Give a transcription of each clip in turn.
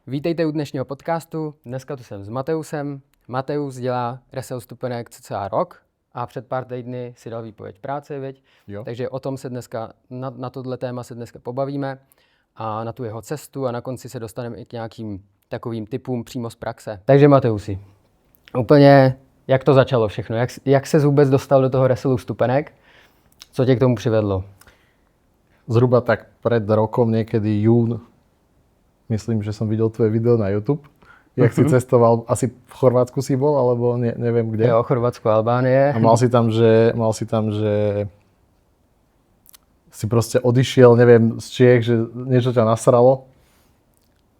Vítejte u dnešního podcastu. Dneska tu jsem s Mateusem. Mateus dělá resell stupenek cca rok a před pár týdny si dal výpověď práce, viď? Jo. Takže o tom se dneska, na tohle téma se dneska pobavíme a na tu jeho cestu a na konci se dostaneme i k nějakým takovým typům přímo z praxe. Takže Mateusi, úplně jak to začalo všechno? Jak se vůbec dostal do toho resellu stupenek? Co tě k tomu přivedlo? Zhruba tak pred rokom, niekedy jún, myslím, že som videl tvoje video na YouTube. Jak si cestoval, asi v Chorvátsku si bol, alebo neviem kde. Jo, Chorvatsko, Albánie. A mal si tam, že si proste odišiel, neviem, z Čiech, že niečo ťa nasralo.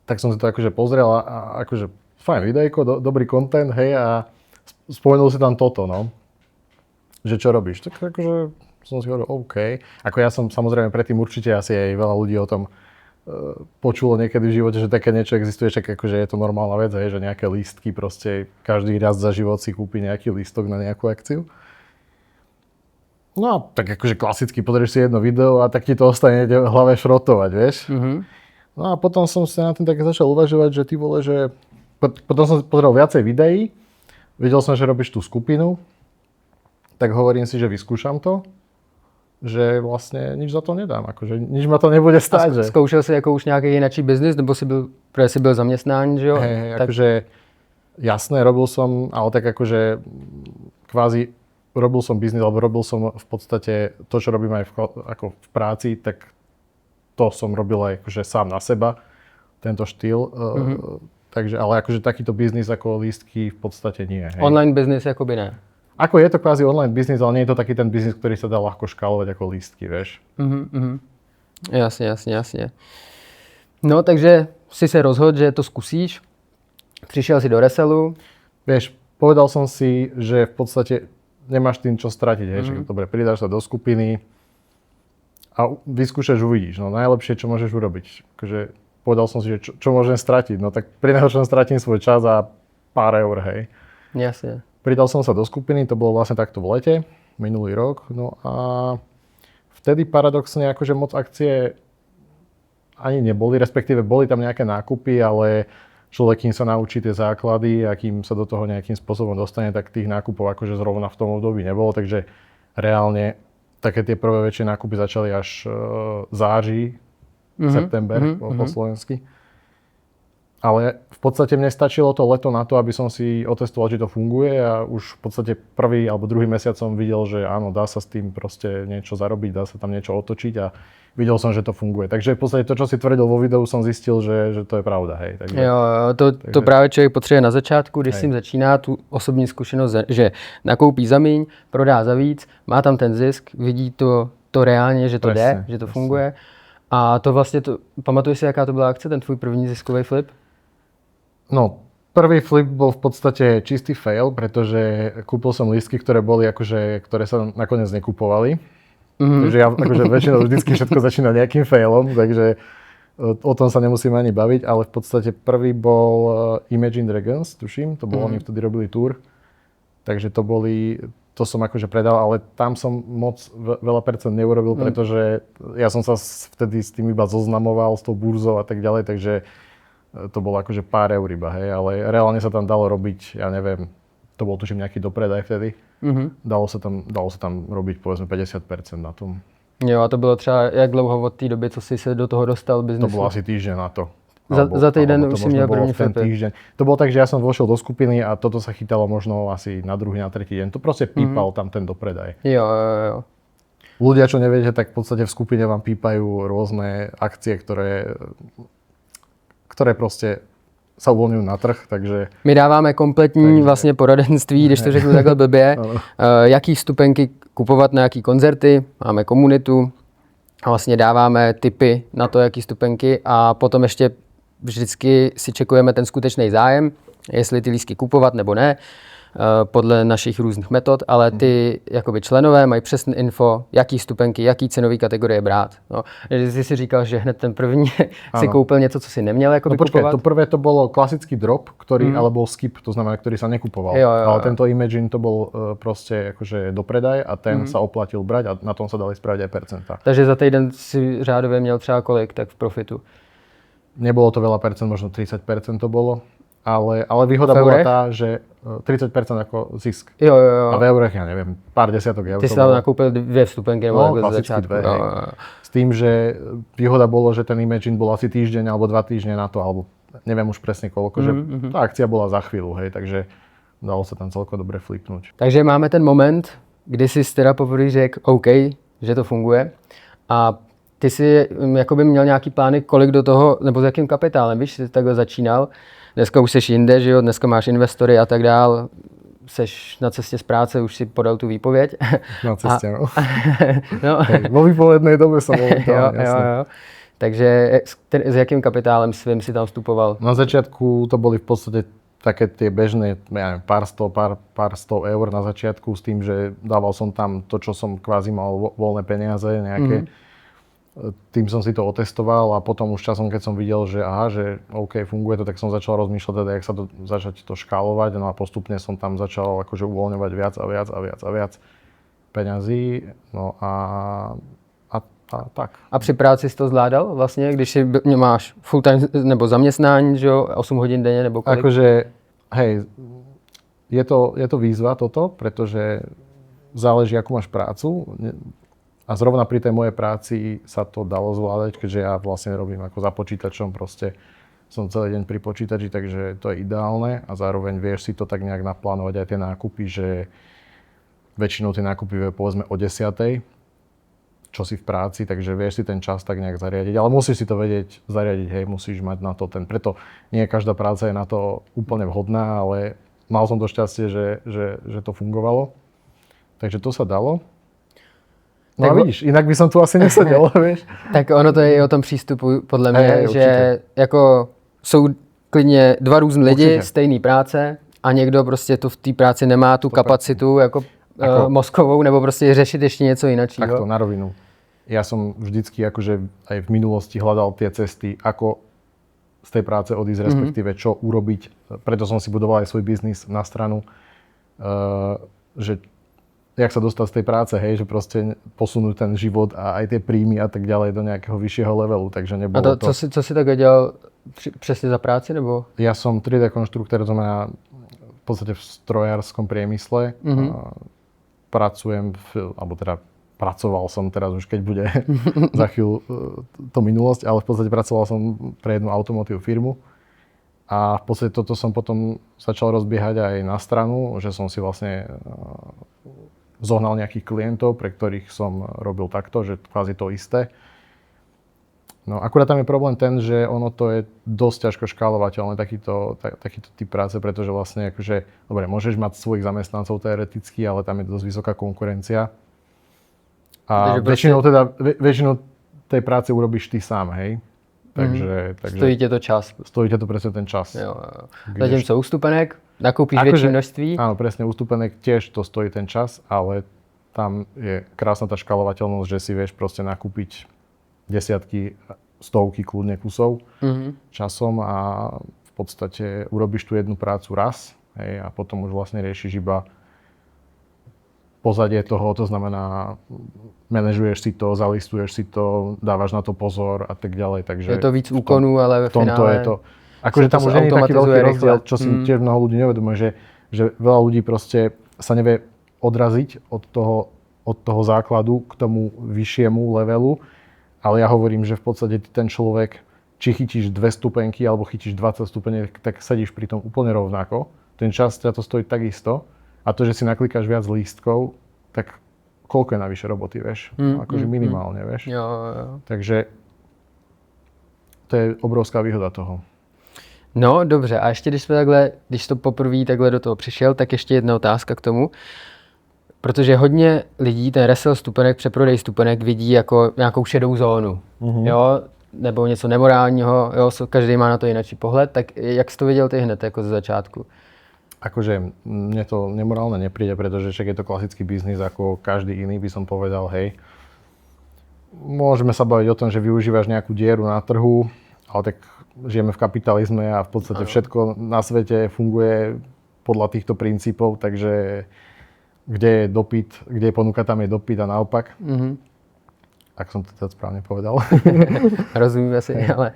Tak som si to akože pozrel a akože fajn videjko, dobrý content, hej, a spomenul si tam toto, no. Že čo robíš? Tak akože som si hovoril, OK. Ako ja som samozrejme predtým určite asi aj veľa ľudí o tom počulo niekedy v živote, že také niečo existuje, však akože je to normálna vec, hej, že nejaké lístky proste každý raz za život si kúpi nejaký lístok na nejakú akciu. No a tak akože klasicky pozrieš si jedno video a tak ti to ostane v hlave šrotovať, vieš. Mm-hmm. No a potom som sa na tým tak začal uvažovať, že ty vole, že potom som pozrel viacej videí, videl som, že robíš tú skupinu, tak hovorím si, že vyskúšam to, že vlastne nič za to nedám, akože nič ma to nebude stáť. A zkoušel si jako už nějaký jiný biznis, nebo si byl zaměstnán, že jo? Hej, tak... akože jasné, robil som, ale tak akože kvázi robil som biznis, alebo robil som v podstate to, čo robím aj v práci, tak to som robil aj akože sám na seba, tento štýl. Mm-hmm. Takže, ale akože takýto biznis ako lístky v podstate nie. Hej. Online biznis jakoby ne. Ako je to kvázi online biznis, ale nie je to taký ten biznis, ktorý sa dá ľahko škálovať ako lístky, vieš. Mm-hmm. Jasně. No, takže si se rozhodl, že to zkusíš. Přišel si do resellu. Vieš, povedal som si, že v podstate nemáš tým čo stratiť, hej. Mm-hmm. Dobre, pridáš sa do skupiny a vyskúšaš, uvidíš. No najlepšie, čo môžeš urobiť. Akože povedal som si, že čo môžem stratiť. No tak pri najhoršom stratím svoj čas a pár eur, hej. Jasne. Pridal som sa do skupiny, to bolo vlastne takto v lete, minulý rok. No a vtedy paradoxne akože moc akcie ani neboli, respektíve boli tam nejaké nákupy, ale človek, kým sa naučí tie základy a kým sa do toho nejakým spôsobom dostane, tak tých nákupov akože zrovna v tom období nebolo, takže reálne také tie prvé väčšie nákupy začali až září, september po slovensky. Ale v podstate mne stačilo to leto na to, aby som si otestoval, či to funguje a už v podstate prvý alebo druhý mesiac som videl, že áno, dá sa s tým proste niečo zarobiť, dá sa tam niečo otočiť a videl som, že to funguje. Takže v podstate to, čo si tvrdil vo videu, som zistil, že to je pravda. Hej. Takže, jo, to právě člověk potřebuje na začátku, když s tím začíná tu osobní zkušenost, že nakoupí za míň, prodá za víc, má tam ten zisk, vidí to reálně, že to jde, že to funguje. A to vlastně, pamatuješ si, jaká to byla akce, ten tvůj první ziskový flip? No, prvý flip bol v podstate čistý fail, pretože kúpil som lístky, ktoré sa nakoniec nekupovali. Mm-hmm. Takže ja akože väčšinou vždycky všetko začína nejakým failom, takže o tom sa nemusíme ani baviť, ale v podstate prvý bol Imagine Dragons, tuším, to bolo, oni vtedy robili tour, takže to som akože predal, ale tam som moc veľa percent neurobil, pretože ja som sa vtedy s tým iba zoznamoval, s tou burzou a tak ďalej, takže to bolo akože pár eur iba, hej, ale reálne sa tam dalo robiť, ja neviem, to bol tuším nejaký dopredaj vtedy, dalo sa tam robiť povedzme 50% na tom. Jo, a to bylo třeba jak dlouho od té doby, co si se do toho dostal biznesu? To bolo asi týždeň na to. Za týden už si měl první flipy. To bolo tak, že ja som vošiel do skupiny a toto sa chytalo možno asi na druhý, na tretí deň. To proste pípal tam ten dopredaj. Jo. Ľudia, čo neviete, tak v podstate v skupine vám pípajú rôzne akcie, ktoré proste sa uvolňujú na trh, takže... My dáváme kompletní vlastně poradenství, když to řeknu takhle blbě, jaký vstupenky kupovat na jaký koncerty, máme komunitu, a vlastně dáváme tipy na to, jaký vstupenky a potom ještě vždycky si čekujeme ten skutečný zájem, jestli ty lístky kupovat nebo ne, podle našich různých metod, ale ty jakoby členové mají přesné info, jaký vstupenky, jaký cenový kategorie brát. No, ty si říkal, že hned ten první si koupil něco, co si neměl jakoby kupovat. To prvé to bolo klasický drop, ktorý, alebo skip, to znamená, ktorý sa nekupoval. Jo. Ale tento Imagine to bol proste akože dopredaj a ten sa oplatil brať a na tom sa dali spraviť aj percentá. Takže za týden si řádově měl třeba kolik tak v profitu? Nebolo to veľa percent, možno 30% to bolo. Ale výhoda bola tá, že 30% ako zisk. Jo. A v eurech, ja neviem, pár desiatok eur. Ty si tam nakúpil 2 vstupenky, nebo no, klasicky 2, hej. S tým, že výhoda bolo, že ten Imagine bol asi týždeň alebo 2 týždne na to, alebo neviem už presne koľko, že tá akcia bola za chvíľu, hej, takže dalo sa tam celko dobre flipnúť. Takže máme ten moment, kdy jsi teda poprvé řekl OK, že to funguje. A ty si jakoby měl nějaký plány, kolik do toho, nebo s jakým kapitálem, víš, jsi takhle začínal. Dneska už seš jinde, že jo, dneska máš investory a tak dál. Seš na cestě z práce, už si podal tu výpověď. Na cestě, no. No. Vo výpovednej dobe som bol. Jo. Takže s jakým kapitálem svým si tam vstupoval? Na začiatku to boli v podstate také tie bežné, ja neviem, pár sto eur na začiatku s tým, že dával som tam to, čo som kvázi mal voľné peniaze nejaké. Tým som si to otestoval a potom už časom, keď som videl, že aha, že OK, funguje to, tak som začal rozmýšľať teda, jak sa to začať to škálovať, no a postupne som tam začal akože uvoľňovať viac a viac peňazí, no a tak. A při práci jsi to zvládal vlastně, když si máš full time nebo zaměstnání, že jo, 8 hodin denně nebo kolik? Akože, hej, je to výzva toto, pretože záleží, akú máš prácu. A zrovna pri tej mojej práci sa to dalo zvládať, keďže ja vlastne robím ako za počítačom, proste som celý deň pri počítači, takže to je ideálne a zároveň vieš si to tak nejak naplánovať aj tie nákupy, že väčšinou tie nákupy povedzme o 10:00, čo si v práci, takže vieš si ten čas tak nejak zariadiť, ale musíš si to vedieť zariadiť, hej, musíš mať na to preto nie každá práca je na to úplne vhodná, ale mal som to šťastie, že to fungovalo, takže to sa dalo. No tak a vidíš, jinak by som tu asi neseděl, víš. Tak ono to je i o tom přístupu, podle mě, že jako jsou klidně dva různí lidi, stejný práce a někdo prostě to v té práci nemá tu kapacitu jako mozkovou, nebo prostě řešit ještě něco jináčího. Takto na rovinu. Ja som vždycky akože aj v minulosti hľadal tie cesty, ako z tej práce odísť, respektíve čo urobiť. Preto som si budoval aj svoj biznis na stranu, že jak sa dostať z tej práce, hej, že proste posunúť ten život a aj tie príjmy a tak ďalej do nejakého vyššieho levelu, takže nebolo to... Co si tak dělal přesně za práci, nebo? Ja som 3D konštruktor, to znamená v podstate v strojárskom priemysle. Pracujem, pracoval som teraz už, keď bude za chvíľu to minulosť, ale v podstate pracoval som pre jednu automotív firmu. A v podstate toto som potom začal rozbiehať aj na stranu, že som si vlastne zohnal nejakých klientov, pre ktorých som robil takto, že kvázi to isté. No akurát tam je problém ten, že ono to je dosť ťažko škálovateľné, takýto typ práce, pretože vlastne akože, dobre, môžeš mať svojich zamestnancov teoreticky, ale tam je dosť vysoká konkurencia. A väčšinu tej práce urobíš ty sám, hej? Takže stojí tě to čas. Stojí tě to presne ten čas. Jo. Zatímco ústupenek, nakúpíš větší množství. Áno, presne, ústupenek tiež to stojí ten čas, ale tam je krásna tá škálovateľnosť, že si vieš proste nakúpiť desiatky, stovky kľudne kusov časom a v podstate urobíš tú jednu prácu raz, hej, a potom už vlastne riešiš iba pozadie toho, to znamená, manažuješ si to, zalistuješ si to, dávaš na to pozor a tak ďalej. Takže je to víc úkonů, ale v finále je to, akože tam už nie je taký veľký rozdiel, čo si tiež mnoho ľudí neuvedomuje, že veľa ľudí proste sa nevie odraziť od toho základu k tomu vyššiemu levelu, ale ja hovorím, že v podstate ty ten človek, či chytíš 2 stupenky alebo chytíš 20 stupeniek, tak sedíš pri tom úplne rovnako. Ten čas ťa to stojí takisto. A to, že si naklikáš viac lístkov, tak koľko je navyše roboty, vieš? Akože minimálne, vieš? Jo. Takže to je obrovská výhoda toho. No, dobře. A ještě když to poprvé takhle do toho přišel, tak ještě jedna otázka k tomu. Protože hodně lidí ten resell stupenek, přeprodej stupenek vidí jako nějakou šedou zónu. Jo? Nebo něco nemorálního, jo? Každý má na to jiný pohled. Tak jak jsi to viděl ty hned jako ze začátku? Akože mne to nemorálne nepríde, pretože však je to klasický biznis ako každý iný, by som povedal, hej. Môžeme sa baviť o tom, že využívaš nejakú dieru na trhu, ale tak žijeme v kapitalizme a v podstate všetko na svete funguje podľa týchto princípov, takže kde je dopyt, kde je ponuka, tam je dopyt a naopak. Ak som to teda správne povedal. Rozumíme si, ale...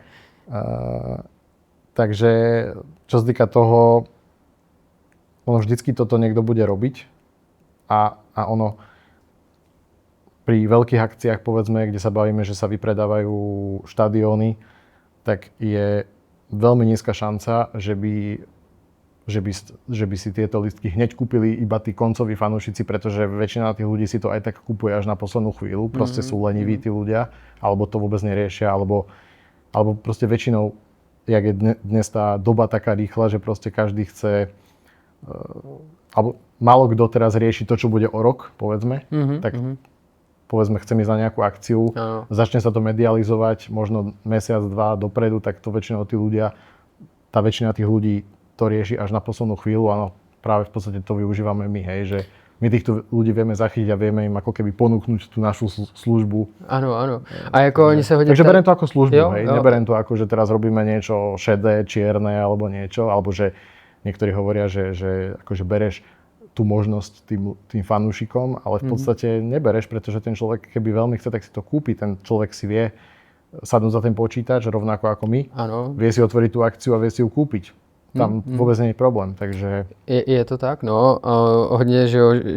Takže čo sa týka toho, ono vždycky toto niekto bude robiť a ono pri veľkých akciách, povedzme, kde sa bavíme, že sa vypredávajú štadióny, tak je veľmi nízka šanca, že by si tieto lístky hneď kúpili iba tí koncoví fanúšici, pretože väčšina tých ľudí si to aj tak kupuje až na poslednú chvíľu. Proste sú leniví tí ľudia, alebo to vôbec neriešia, alebo proste väčšinou, jak je dnes tá doba taká rýchla, že proste každý chce, alebo málo kto teraz rieši to, čo bude o rok, povedzme, povedzme, chcem ísť na nejakú akciu, začne sa to medializovať možno mesiac, dva dopredu, tak to väčšinou tá väčšina tých ľudí to rieši až na poslednú chvíľu. Áno, práve v podstate to využívame my, hej, že my týchto ľudí vieme zachytiť a vieme im ako keby ponúknuť tú našu službu. Áno. A ako oni sa hodí... Takže beriem to ako službu, hej, neberiem to ako, že teraz robíme niečo šedé, čierne alebo niečo, alebo že niektorí hovoria, že akože bereš tú možnosť tým fanúšikom, ale v podstate nebereš, pretože ten človek, keby veľmi chce, tak si to kúpi. Ten človek si vie sadnúť za ten počítač, rovnako ako my. Áno. Vie si otvoriť tú akciu a vie si ju kúpiť. Tam vůbec není problém, takže... Je to tak, no. Hodně,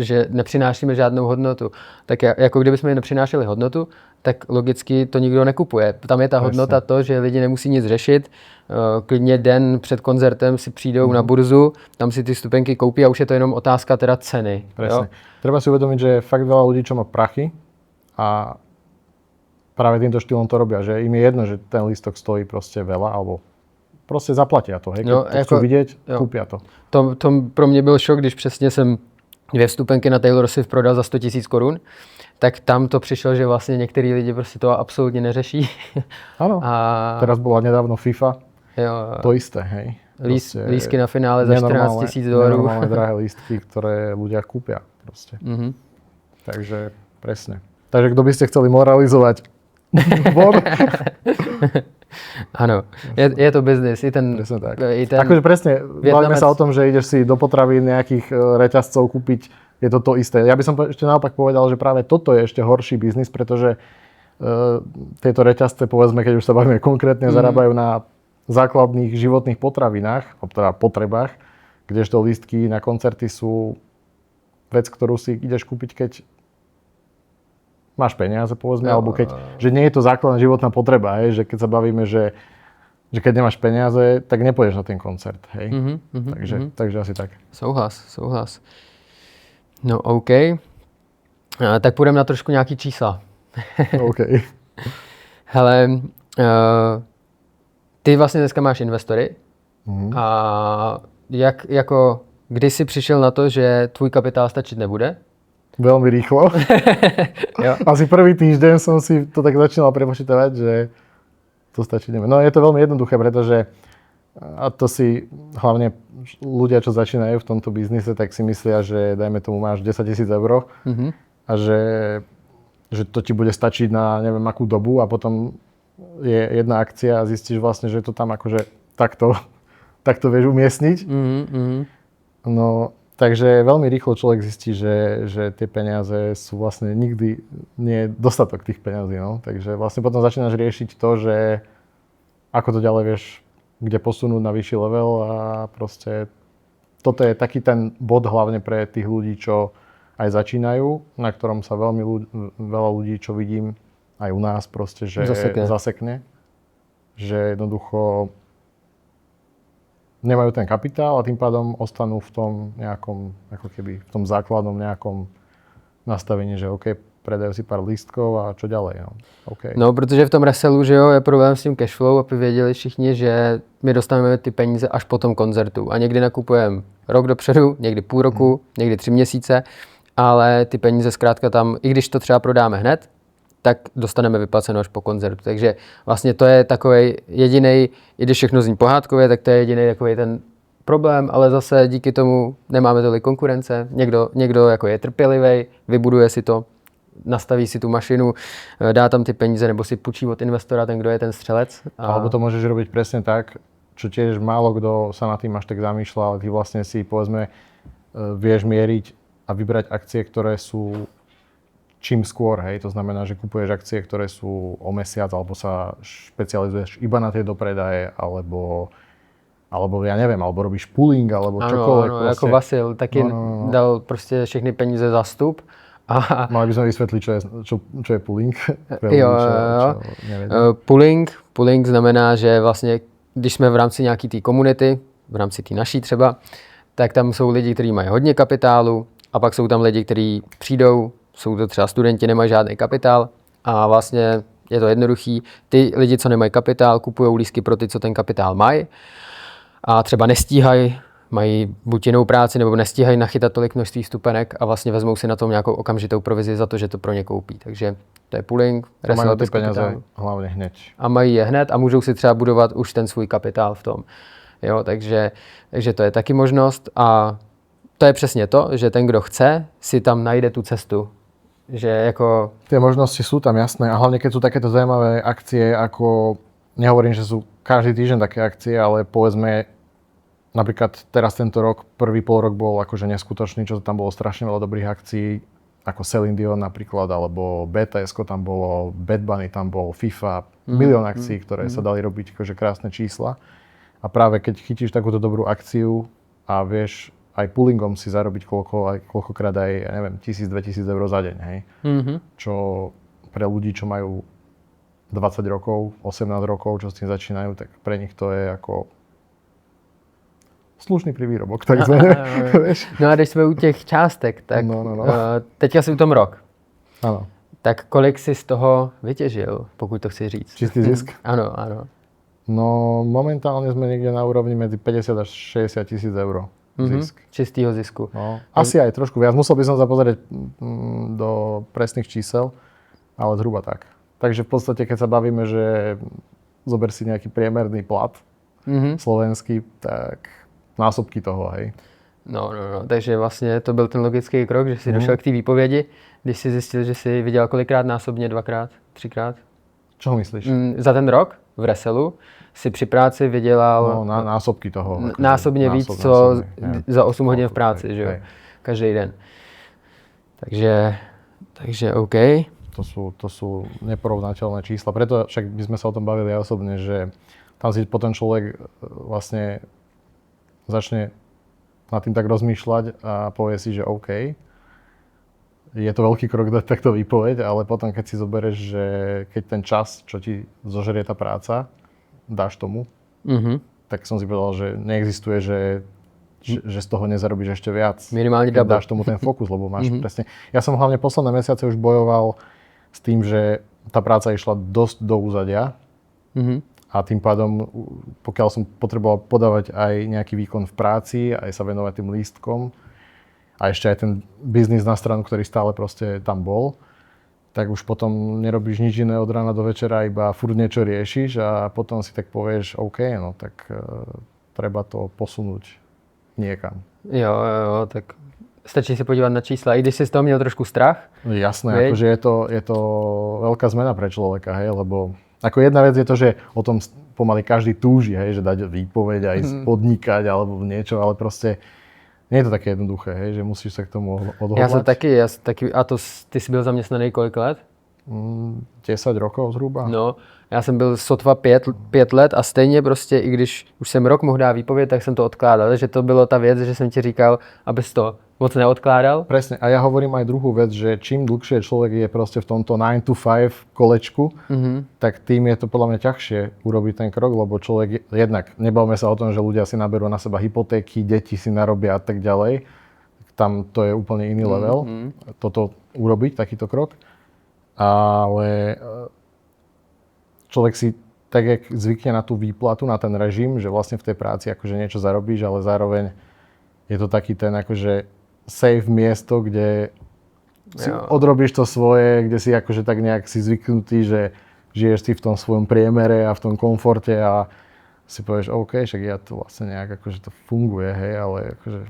že nepřinášíme žádnou hodnotu. Tak jako kdybychom jim nepřinášeli hodnotu, tak logicky to nikdo nekupuje. Tam je ta hodnota to, že lidi nemusí nic řešit. Klidně den před koncertem si přijdou na burzu, tam si ty stupenky koupí a už je to jenom otázka teda ceny. Presne. Treba si uvedomiť, že je fakt veľa ľudí, čo má prachy a práve týmto štýlom to robia, že im je jedno, že ten lístok stojí proste veľa, alebo prostě zaplatia to, hej, keď chcú vidieť, kúpia to. To pro mě byl šok, když přesně jsem 2 vstupenky na Taylor Swift prodal za 100 000 korun, tak tam to přišlo, že vlastně některý lidi prostě to absolutně neřeší. Áno, teraz bola nedávno FIFA, to isté, hej. Lístky na finále za 14 000 $. Nenormálne drahé lístky, ktoré ľudia kúpia proste. Takže presne. Takže kto by ste chceli moralizovať? Áno, je to biznis. Presne tak. Akože presne, bavíme sa o tom, že ideš si do potravín nejakých reťazcov kúpiť, je to isté. Ja by som ešte naopak povedal, že práve toto je ešte horší biznis, pretože tieto reťazce, povedzme, keď už sa bavíme konkrétne, zarábajú na základných životných potravinách, teda potrebách, kdežto lístky na koncerty sú vec, ktorú si ideš kúpiť, keď máš peniaze, povedzme, alebo že nie je to základná životná potreba, hej, že keď sa bavíme, že keď nemáš peniaze, tak nepôjdeš na ten koncert, hej. Takže asi tak. Souhlas. No OK. Tak půjdeme na trošku nějaký čísla. OK. Hele, ty vlastně dneska máš investory a kdy jsi přišel na to, že tvůj kapitál stačit nebude? Veľmi rýchlo. Asi prvý týždeň som si to tak začínal prepočítavať, že to stačí nebude. No je to veľmi jednoduché, pretože a to si hlavne ľudia, čo začínajú v tomto biznise, tak si myslia, že dajme tomu máš 10 000 eur a že to ti bude stačiť na neviem akú dobu a potom je jedna akcia a zistíš vlastne, že to tam akože takto vieš umiestniť. No, takže veľmi rýchlo človek zistí, že tie peniaze sú vlastne nikdy nie dostatok tých peňazí. No. Takže vlastne potom začínaš riešiť to, že ako to ďalej vieš, kde posunúť na vyšší level a proste toto je taký ten bod hlavne pre tých ľudí, čo aj začínajú, na ktorom sa veľa ľudí, čo vidím aj u nás proste, že zasekne. Že jednoducho nemajú ten kapitál a tým pádom ostanú v tom nejakom, ako keby v tom základnom nejakom nastavení, že OK, predajú si pár lístkov a čo ďalej. No, okay. No, protože v tom resellu, že jo, je problém s tím cashflow, aby věděli všichni, že my dostaneme ty peníze až po tom koncertu. A někdy nakupujeme rok dopředu, někdy půl roku, někdy 3 měsíce, ale ty peníze zkrátka tam, i když to třeba prodáme hned, tak dostaneme vyplaceno až po koncertu. Takže vlastně to je takovej jedinej, i když všechno zní pohádkově, tak to je jedinej takovej ten problém, ale zase díky tomu nemáme tolik konkurence. Někdo jako je trpělivý, vybuduje si to, nastaví si tu mašinu, dá tam ty peníze nebo si půjčí od investora ten, kdo je ten střelec. Alebo to môžeš robiť presne tak, čo tiež málo kdo sa nad tým až tak zamýšľa, ale ty vlastne si povedzme vieš mieriť a vybrať akcie, ktoré sú čím skôr, hej. To znamená, že kupuješ akcie, ktoré sú o mesiac, alebo sa špecializuješ iba na tie dopredaje, alebo ja neviem, alebo robíš pooling, alebo čokoľvek. Ano, jako Vasil, taky dal prostě všechny peníze za vstup. A... Mali by sme vysvetliť, čo je pooling. Pooling znamená, že vlastně, když jsme v rámci nějaký té komunity, v rámci té naší třeba, tak tam jsou lidi, kteří mají hodně kapitálu a pak jsou tam lidi, kteří přijdou, jsou to třeba studenti, nemají žádný kapitál a vlastně je to jednoduchý. Ty lidi, co nemají kapitál, kupují lístky pro ty, co ten kapitál mají a třeba nestíhají, mají buď jinou práci nebo nestíhají nachytat tolik množství vstupenek a vlastně vezmou si na tom nějakou okamžitou provizi za to, že to pro ně koupí. Takže to je pooling. Mají ty peníze hlavně hned. A mají je hned a můžou si třeba budovat už ten svůj kapitál v tom. Jo, takže to je taky možnost a to je přesně to, že ten, kdo chce, si tam najde tu cestu. Že jako... Tie možnosti sú tam jasné a hlavne keď sú takéto zaujímavé akcie, ako nehovorím, že sú každý týždeň také akcie, ale povedzme napríklad teraz tento rok, prvý polrok bol akože neskutočný, čo tam bolo strašne veľa dobrých akcií, ako Celine Dion napríklad, alebo BTS tam bolo, Bad Bunny tam bol, FIFA, milión akcií, ktoré sa dali robiť akože krásne čísla. A práve keď chytíš takúto dobrú akciu a vieš aj poolingom si zarobiť koľkokrát aj, ja neviem, 1000-2000 eur za deň, hej. Čo pre ľudí, čo majú 20 rokov, 18 rokov, čo s tým začínajú, tak pre nich to je ako slušný privýrobok, takzvané. No a když jsme u těch částek, tak teďka si u tom rok. Ano. Tak kolik si z toho vytěžil, pokud to chci říct? Čistý zisk? Ano. No momentálne sme niekde na úrovni medzi 50 až 60 tisíc eur zisk. Čistého zisku. No, asi aj trošku viac. Musel by som sa pozrieť do presných čísel, ale zhruba tak. Takže v podstate, keď sa bavíme, že zober si nejaký priemerný plat slovenský, tak násobky toho, hej. No, takže vlastně to byl ten logický krok, že jsi došel k té výpovědi, když jsi zjistil, že jsi viděl kolikrát násobně, 2x, 3x? Čo myslíš? Za ten rok v Reselu si při práci vydělal... No, násobky toho. Násobně víc, co za 8 hodin v práci, že jo? Každý den. Takže OK. To sú neporovnateľné čísla. Preto však by sme sa o tom bavili aj osobne, že tam si potom človek vlastne začne nad tým tak rozmýšľať a povie si, že OK, je to veľký krok dať takto výpoveď, ale potom keď si zoberieš, že keď ten čas, čo ti zožerie tá práca, dáš tomu, tak som si povedal, že neexistuje, že z toho nezarobíš ešte viac. Minimálne double. Dáš tomu ten fokus, lebo máš presne... Ja som hlavne posledné mesiace už bojoval s tým, že tá práca išla dosť do úzadia a tým pádom, pokiaľ som potreboval podávať aj nejaký výkon v práci, aj sa venovať tým lístkom a ešte aj ten biznis na stranu, ktorý stále proste tam bol, tak už potom nerobíš nič iné od rána do večera, iba furt niečo riešiš a potom si tak povieš, OK, no tak treba to posunúť niekam. Jo, tak stačí si podívať na čísla, i když si z toho měl trošku strach. Jasné, akože je to veľká zmena pre človeka, hej, lebo ako jedna vec je to, že o tom pomaly každý túži, hej, že dať výpoveď aj podnikať alebo niečo, ale proste nie je to také jednoduché, hej, že musíš sa k tomu odhodlať. Ja som taky, a to ty si byl zaměstnaný kolik let? 10 rokov zhruba. No, já jsem byl sotva 5 let a stejně prostě, i když už jsem rok mohl dát výpověď, tak jsem to odkládal, že to bylo ta věc, že jsem ti říkal, abys to moc neodkládal. Presne, a ja hovorím aj druhú vec, že čím dlhšie človek je proste v tomto 9 to 5 kolečku, tak tým je to podľa mňa ťažšie urobiť ten krok, lebo človek, jednak nebavme sa o tom, že ľudia si naberú na seba hypotéky, deti si narobia a tak ďalej, tam to je úplne iný level, toto urobiť, takýto krok, ale človek si tak, jak zvykne na tú výplatu, na ten režim, že vlastne v tej práci akože niečo zarobíš, ale zároveň je to taký ten akože safe miesto, kde si odrobíš to svoje, kde si akože tak nejak si zvyknutý, že žiješ si v tom svojom priemere a v tom komforte a si povieš, OK, však ja to vlastne nejak akože to funguje, hej, ale akože...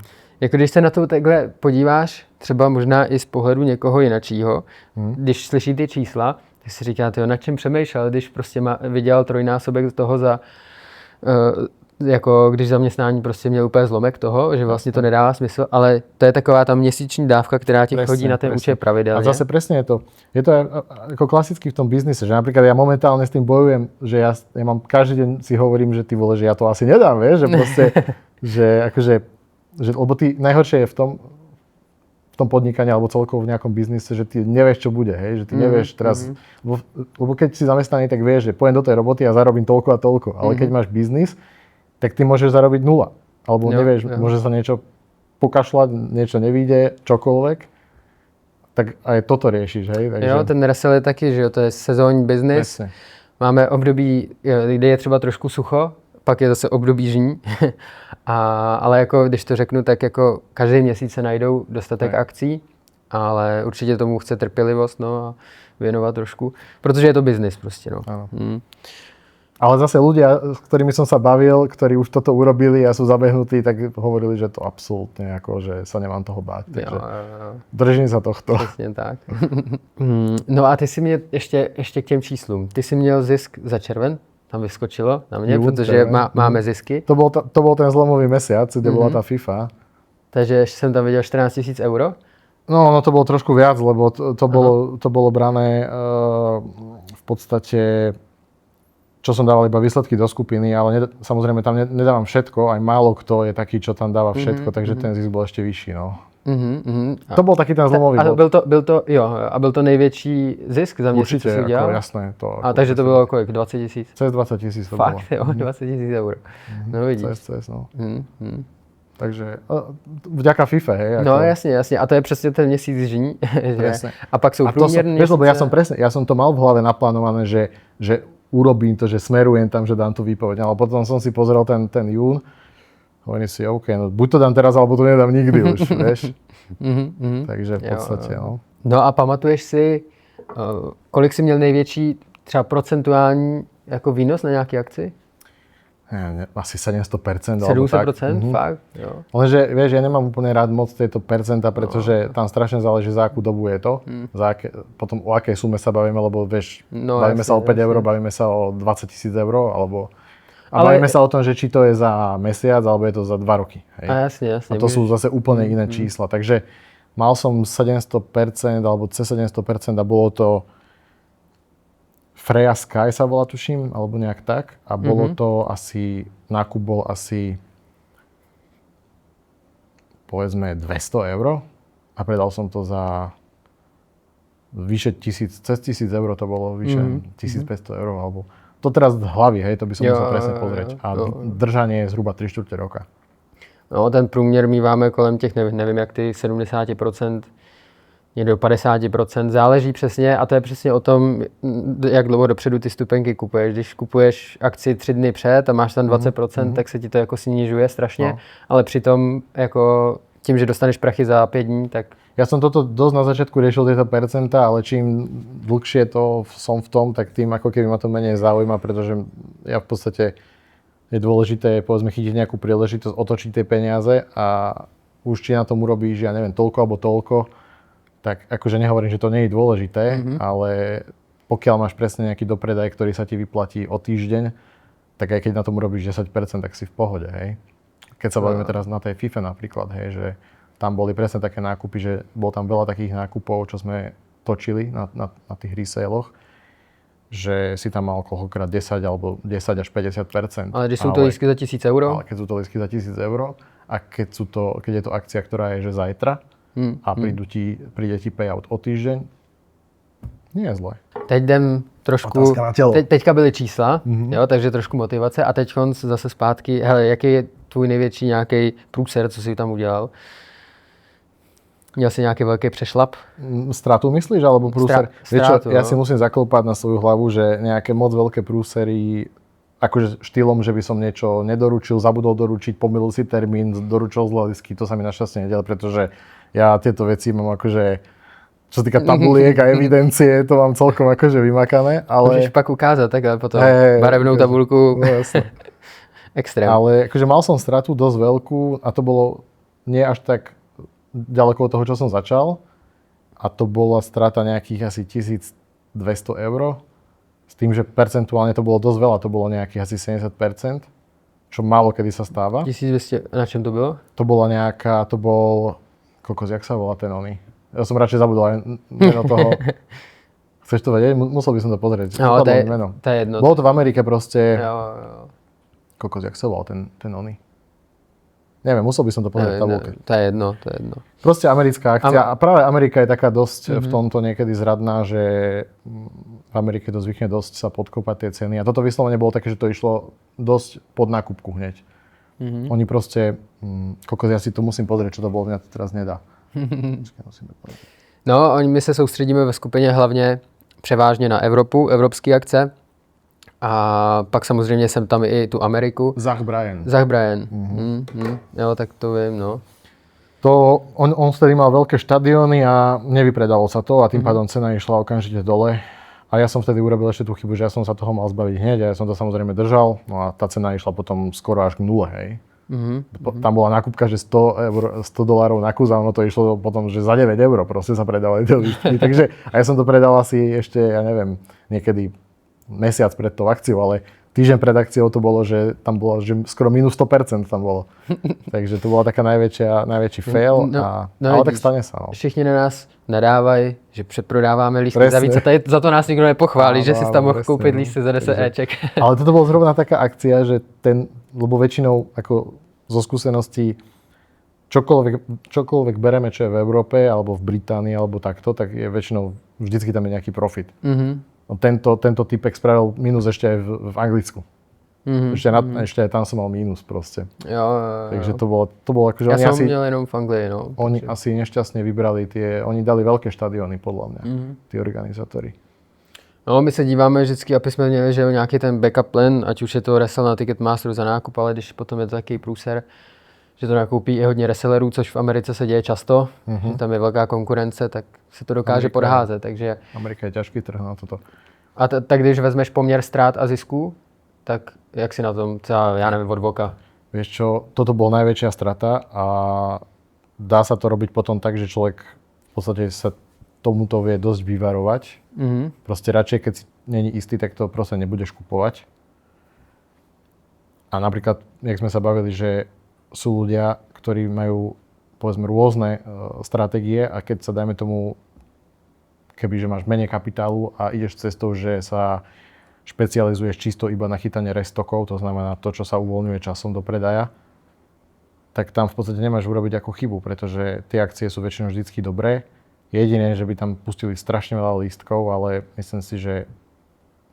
Jako když se na to takhle podíváš, třeba možná i z pohledu někoho jinačího, když slyší ty čísla, tak si říká, na čem přemýšlel, když prostě vydělal trojnásobek toho za jako když zaměstnání prostě měl úplně zlomek toho, že vlastně to nedává smysl, ale to je taková ta měsíční dávka, která ti chodí na ten účet pravidelně. A zase presne je to ako klasicky v tom biznise, že napríklad ja momentálne s tým bojujem, že ja mám každý deň si hovorím, že ty vole, že ja to asi nedám, vieš, že proste, že akože, lebo ty najhoršie je v tom podnikaní alebo celkovo v nejakom biznise, že ty nevieš, čo bude, hej, že ty nevieš teraz, lebo keď si zamestnaný, tak vieš, že pôjdem do tej roboty a zarobím toľko a toľko, ale keď máš biznis, tak ty môžeš zarobiť 0, alebo nevieš, môže sa niečo pokašľať, niečo nevíde, čokoľvek, tak aj toto riešiš, hej. Takže... Jo, ten resell je taky, že jo, to je sezónní biznis. Máme období, kde je třeba trošku sucho, pak je zase období žní, ale jako, když to řeknu, tak jako každý měsíc se najdou dostatek akcí, ale určitě tomu chce trpělivost, no, a věnovat trošku, protože je to biznis prostě, no. Ale zase ľudia, s ktorými som sa bavil, ktorí už toto urobili a sú zabehnutí, tak hovorili, že to absolútne, ako, že sa nemám toho báť. Takže držím sa tohto. Přesně tak. No a ty si měl ještě k těm číslům. Ty si měl zisk za červen, tam vyskočilo na mě, protože máme zisky. To bol ten zlomový mesiac, kde bola tá FIFA. Takže jsem tam viděl 14 000 euro. No to bolo trošku viac, lebo to bolo brané v podstate, čo som dával iba výsledky do skupiny, ale samozrejme tam nedávam všetko, aj málo kto je taký, čo tam dáva všetko, takže ten zisk bol ešte vyšší, no. To bol taký ten zlomový bod. A byl to největší zisk za měsíc, co jsi udělal? Určite, jasné. Takže to bylo kolik? 20 000? Cez 20 000 to Fakt, bolo. jo, 20 000 euro. No vidíš. Cez, no. Takže vďaka FIFA, hej. Ako... No jasně. A to je přesně ten měsíc žní. Presne. A pak jsou průměrné měsíce. Ja som to mal v hlave naplánované, že urobím to, že smerujem tam, že dám tú výpoveď. Ale potom som si pozrel ten jún. Hovorím si, OK, no buď to dám teraz, alebo to nedám nikdy už, vieš. Takže v podstate, no. No a pamatuješ si, kolik jsi měl největší třeba procentuální jako výnos na nějaké akci? Asi 700%. 700%? Fakt? Jo. Lenže, vieš, ja nemám úplne rád moc tieto percenta, pretože tam strašne záleží, za akú dobu je to. Potom o akej sume sa bavíme, lebo vieš, bavíme sa o 5 eur, bavíme sa o 20 000 eur, alebo... bavíme sa o tom, že či to je za mesiac, alebo je to za 2 roky. Hej. A jasne. A to sú zase úplne iné čísla. Takže mal som 700%, alebo cez 700% a bolo to Freya Sky sa volá, tuším, alebo nejak tak. A bolo to asi, nákup bol asi povedzme 200 eur a predal som to za vyše 1000, cez 1000 eur to bolo, vyše 1500 eur, alebo to teraz z hlavy, hej, to by som musel presne pozrieť. A držanie je zhruba 3/4 roka. No, ten průměr míváme kolem těch, nevím jak ty, 70%, někde do 50%, záleží přesně a to je přesně o tom, jak dlouho dopředu ty stupenky kupuješ. Když kupuješ akci 3 dny před a máš tam 20%, tak se ti to jako snižuje strašně, ale přitom jako tím, že dostaneš prachy za 5 dní, tak... Ja som toto dosť na začiatku riešil tieto percentá, ale čím dlhšie to som v tom, tak tým ako keby ma to menej zaujíma, pretože ja v podstate je dôležité, povedzme, chytiť nejakú príležitosť, otočiť tie peniaze a už či na tom urobíš, ja neviem, toľko alebo toľko, tak akože nehovorím, že to nie je dôležité, ale pokiaľ máš presne nejaký dopredaj, ktorý sa ti vyplatí o týždeň, tak aj keď na tom urobíš 10%, tak si v pohode, hej. Keď sa bavíme teraz na tej FIFA napríklad, hej, že tam boli presne také nákupy, že bolo tam veľa takých nákupov, čo sme točili na tých resaleoch, že si tam mal koľkokrát 10 alebo 10 až 50%. Ale když sú to lístky za 1000 euro? Ale keď sú to lístky za 1000 euro a keď je to akcia, ktorá je že zajtra a príde ti payout o týždeň, nie je zle. Teď jdem trošku, teďka byly čísla, jo, takže trošku motivace a teď zase zpátky, hele, jaký je tvůj největší nějaký průser, co jsi tam udělal? Měl si nejaký veľký prešlap? Stratu myslíš, alebo prúser? Stratu, ja si musím zaklopať na svoju hlavu, že nejaké moc veľké prúsery, akože štýlom, že by som niečo nedoručil, zabudol doručiť, pomýlil si termín, doručil z hľadisky, to sa mi našťastie nedel, pretože ja tieto veci mám akože, čo sa týka tabuliek a evidencie, to mám celkom akože vymakané, ale... Môžeš pak ukázať, tak potom barevnou tabulku. No jasne. Extrém. Ale akože mal som stratu dosť veľkú a to bolo nie až tak ďaleko od toho, čo som začal. A to bola strata nejakých asi 1200 eur. S tým, že percentuálne to bolo dosť veľa, to bolo nejakých asi 70%. čo málo kedy sa stáva. 1200, na čem to bylo? To bol, kokos, jak sa volá ten oný? Ja som radšej zabudol aj meno toho. Chceš to vedieť? Musel by som to pozrieť. No, to je jedno. Bolo to v Amerike proste. Jo. Kokos, jak sa volal ten oný? Neviem, musel by som to pozrieť v tabulke. To je jedno. Proste americká akcia. A práve Amerika je taká dosť v tomto niekedy zradná, že v Amerike to zvykne dosť sa podkopať tie ceny. A toto vyslovene bolo také, že to išlo dosť pod nákupku hneď. Oni proste, kokos, ja si to musím pozrieť, čo to bolo, mňa to teraz nedá. No, my se soustředíme ve skupině hlavně převážně na Evropu, evropské akce. A pak samozřejmě jsem tam i tu Ameriku. Zach Bryan. Jo, tak to vím, no. On vtedy mal veľké štadióny a nevypredalo sa to a tým pádom cena išla okamžite dole. A ja som vtedy urobil ešte tú chybu, že ja som sa toho mal zbaviť hneď a ja som to samozrejme držal. No a tá cena išla potom skoro až k nule, hej. Tam bola nákupka, že $100 na kus a ono to išlo potom, že za 9 eur proste sa predávali tie lístky. Takže a ja som to predal asi ešte, ja neviem, niekedy mesiac pred tou akciou, ale týždeň pred akciou to bolo, že tam bolo, že skoro minus 100% tam bolo. Takže to bola taká najväčší fail, ale tak stane sa. No. Všichni na nás nadávají, že předprodáváme lístky za víc. Za to nás nikdo nepochválí, že si tam mohl koupit lístky za 10 éček. Ale toto bolo zrovna taká akcia, že lebo väčšinou ako zo skúseností čokoľvek bereme, čo je v Európe, alebo v Británii, alebo takto, tak je väčšinou vždycky tam je nejaký profit. Tento typek spravil mínus ešte aj v Anglicku. Ešte aj tam som mal mínus proste. Jo. Takže to bolo akože ja som měl jenom v Anglii, no. Oni asi nešťastne vybrali oni dali veľké štadióny, podľa mňa, tí organizátori. No, my se díváme vždycky, aby jsme měli, že nějaký ten backup plan, ať už je to resell na Ticketmasteru za nákup, ale když potom je to takový průser, že to nakoupí i hodně resellerů, což v Americe se děje často, že tam je velká konkurence, tak se to dokáže podházet. Takže... Amerika je ťažký trh na toto. A tak když vezmeš poměr ztrát a zisků, tak jak si na tom, třeba, já nevím, od voka? Vieš čo, toto bola najväčšia strata a dá sa to robiť potom tak, že človek v podstate sa tomuto vie dosť vyvarovať. Proste radšej, keď si není istý, tak to proste nebudeš kupovať. A napríklad, jak sme sa bavili, že sú ľudia, ktorí majú, povedzme, rôzne stratégie a keď sa, dajme tomu, kebyže máš menej kapitálu a ideš cestou, že sa špecializuješ čisto iba na chytanie restokov, to znamená to, čo sa uvoľňuje časom do predaja, tak tam v podstate nemáš urobiť ako chybu, pretože tie akcie sú väčšinou vždycky dobré. Jediné, že by tam pustili strašne veľa lístkov, ale myslím si, že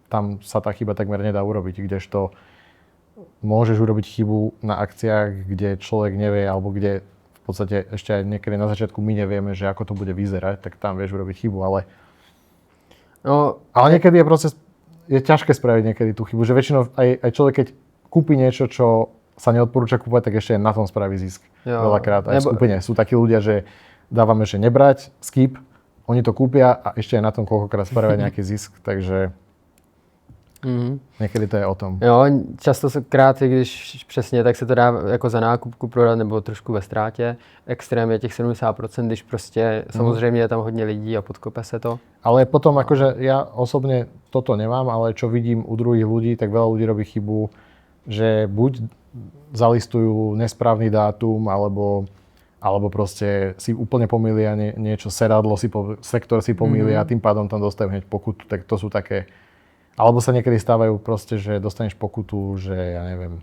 tam sa tá chyba takmer nedá urobiť, kdežto môžeš urobiť chybu na akciách, kde človek nevie, alebo kde v podstate ešte aj niekedy na začiatku my nevieme, že ako to bude vyzerať, tak tam vieš urobiť chybu, ale niekedy je ťažké spraviť niekedy tú chybu, že väčšinou aj človek, keď kúpi niečo, čo sa neodporúča kúpať, tak ešte na tom spraví zisk. Veľakrát aj v skupine. Sú takí ľudia, že dávame, že nebrať, skip, oni to kúpia a ešte aj na tom koľkokrát spravia nejaký zisk, takže někdy to je o tom. Jo, častokrát, když přesně, tak se to dá jako za nákupku prodat nebo trošku ve ztrátě. Extrémně těch 70%, když prostě samozřejmě je tam hodně lidí a podkope se to. Ale potom akože ja osobne toto nemám, ale čo vidím u druhých ľudí, tak veľa ľudí robí chybu, že buď zalistujú nesprávny dátum, alebo proste si úplne pomýlia niečo, seradlo sektor si pomýlia a tým pádom tam dostajú hneď pokutu. Tak to sú také. Alebo sa niekedy stávajú proste, že dostaneš pokutu, že ja neviem.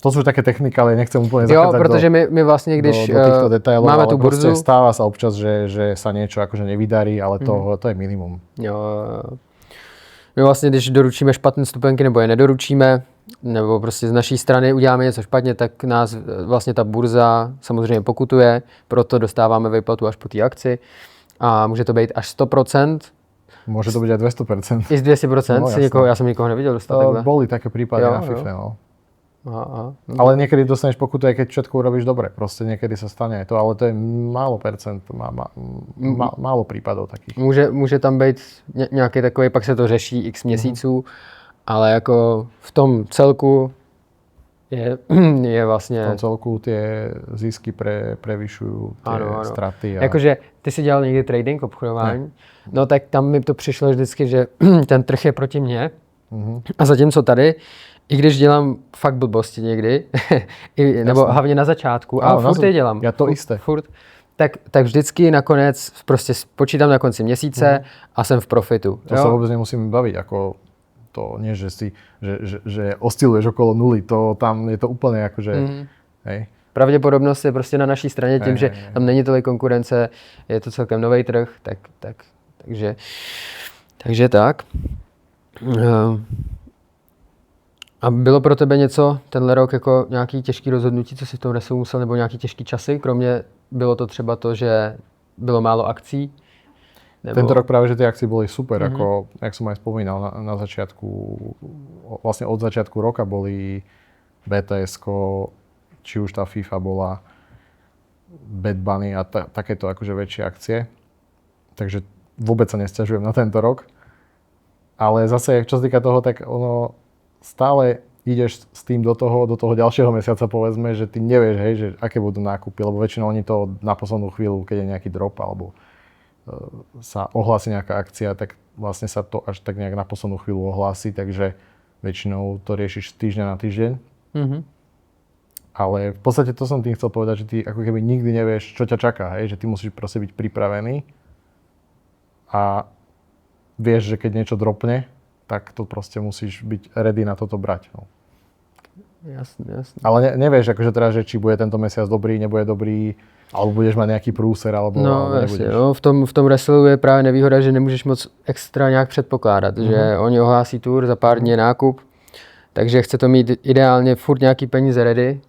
To sú také technikály, nechcem úplne zachádzať protože my vlastne, když do týchto detailov, máme tú burzu, stáva sa občas, že sa niečo akože nevydarí, ale to je minimum. Jo. My vlastně, když doručíme špatné stupenky nebo je nedoručíme, nebo prostě z naší strany uděláme něco špatně, tak nás vlastně ta burza samozřejmě pokutuje, proto dostáváme výplatu až po té akci a může to být až 100%. Môže to byť aj 200%. I z 200%? No, ja som nikoho nevidel dostať takhle. Boli také prípady na FIFA, no. Aha. Ale niekedy dostaneš pokutu, aj keď všetko urobíš dobre. Proste niekedy sa stane aj to, ale to je málo percent, málo prípadov takých. Může tam být nějaký takový, pak se to řeší x měsíců, ale jako v tom celku je vlastně... V tom celku tie zisky prevyšujú tie straty. Jakože ty si dělal někdy trading, obchodování, no tak tam mi to přišlo vždycky, že ten trh je proti mně A zatímco tady, i když dělám fakt blbosti někdy, nebo hlavně na začátku, a furt je dělám. Já to isté. Furt, tak vždycky nakonec prostě počítám na konci měsíce a jsem v profitu. To sa vôbec nemusíme baviť, ako to nie, že osciluješ okolo nuly, to tam je to úplně jakože, hej. Pravděpodobnost je prostě na naší straně tím, že tam není tolik konkurence, je to celkem nový trh, takže tak. A bylo pro tebe něco tenhle rok jako nějaký těžký rozhodnutí, co si v tom resu musel, nebo nějaký těžký časy? Kromě bylo to třeba to, že bylo málo akcí? Nebo... Tento rok práve, že tie akcie boli super, ako, jak som aj spomínal na začiatku, vlastne od začiatku roka boli BTS-ko, či už tá FIFA bola, Bad Bunny a takéto akože väčšie akcie. Takže vôbec sa nesťažujem na tento rok. Ale zase, čo sa týka toho, tak ono stále ideš s tým do toho ďalšieho mesiaca, povedzme, že ty nevieš, hej, že aké budú nákupy, lebo väčšinou oni to na poslednú chvíľu, keď je nejaký drop alebo sa ohlási nejaká akcia, tak vlastne sa to až tak nejak na poslednú chvíľu ohlási, takže väčšinou to riešiš z týždňa na týždeň. Ale v podstate to som tým chcel povedať, že ty ako keby nikdy nevieš, čo ťa čaká, hej? Že ty musíš proste byť pripravený a vieš, že keď niečo dropne, tak to proste musíš byť ready na toto brať. No. Jasne. Ale nevieš, akože teraz, že či bude tento mesiac dobrý, nebude dobrý, alebo budeš mať nejaký průser, alebo jasně, no, v tom wrestlingu je právě nevýhoda, že nemůžeš moc extra nějak předpokládat, že oni ohlásí tour, za pár dní je nákup, takže chce to mít ideálně furt nějaký peníze ready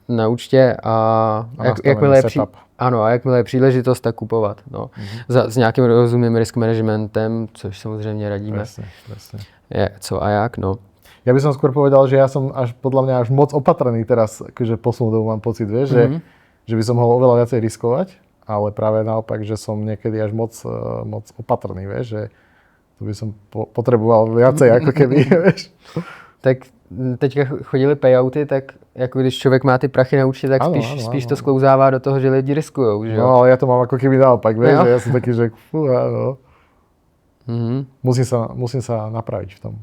na účtě a jakmile je příležitost, tak kupovat. No. S nějakým rozumným risk managementem, což samozřejmě radíme. Presne. Je, co a jak, no. Ja by som skôr povedal, že ja som podľa mňa až moc opatrný teraz, akože posunú dobu mám pocit, vieš, že by som mohol oveľa viacej riskovať, ale práve naopak, že som niekedy až moc opatrný, vieš, že to by som potreboval viacej, ako keby, vieš. Tak teďka chodili payouty, tak jako když člověk má ty prachy na účtě, tak spíš to sklouzává do toho, že lidi riskujou, že jo? No, ale ja to mám ako keby naopak, vieš, že ja som taký, že fúha, no. Musím sa napraviť v tom.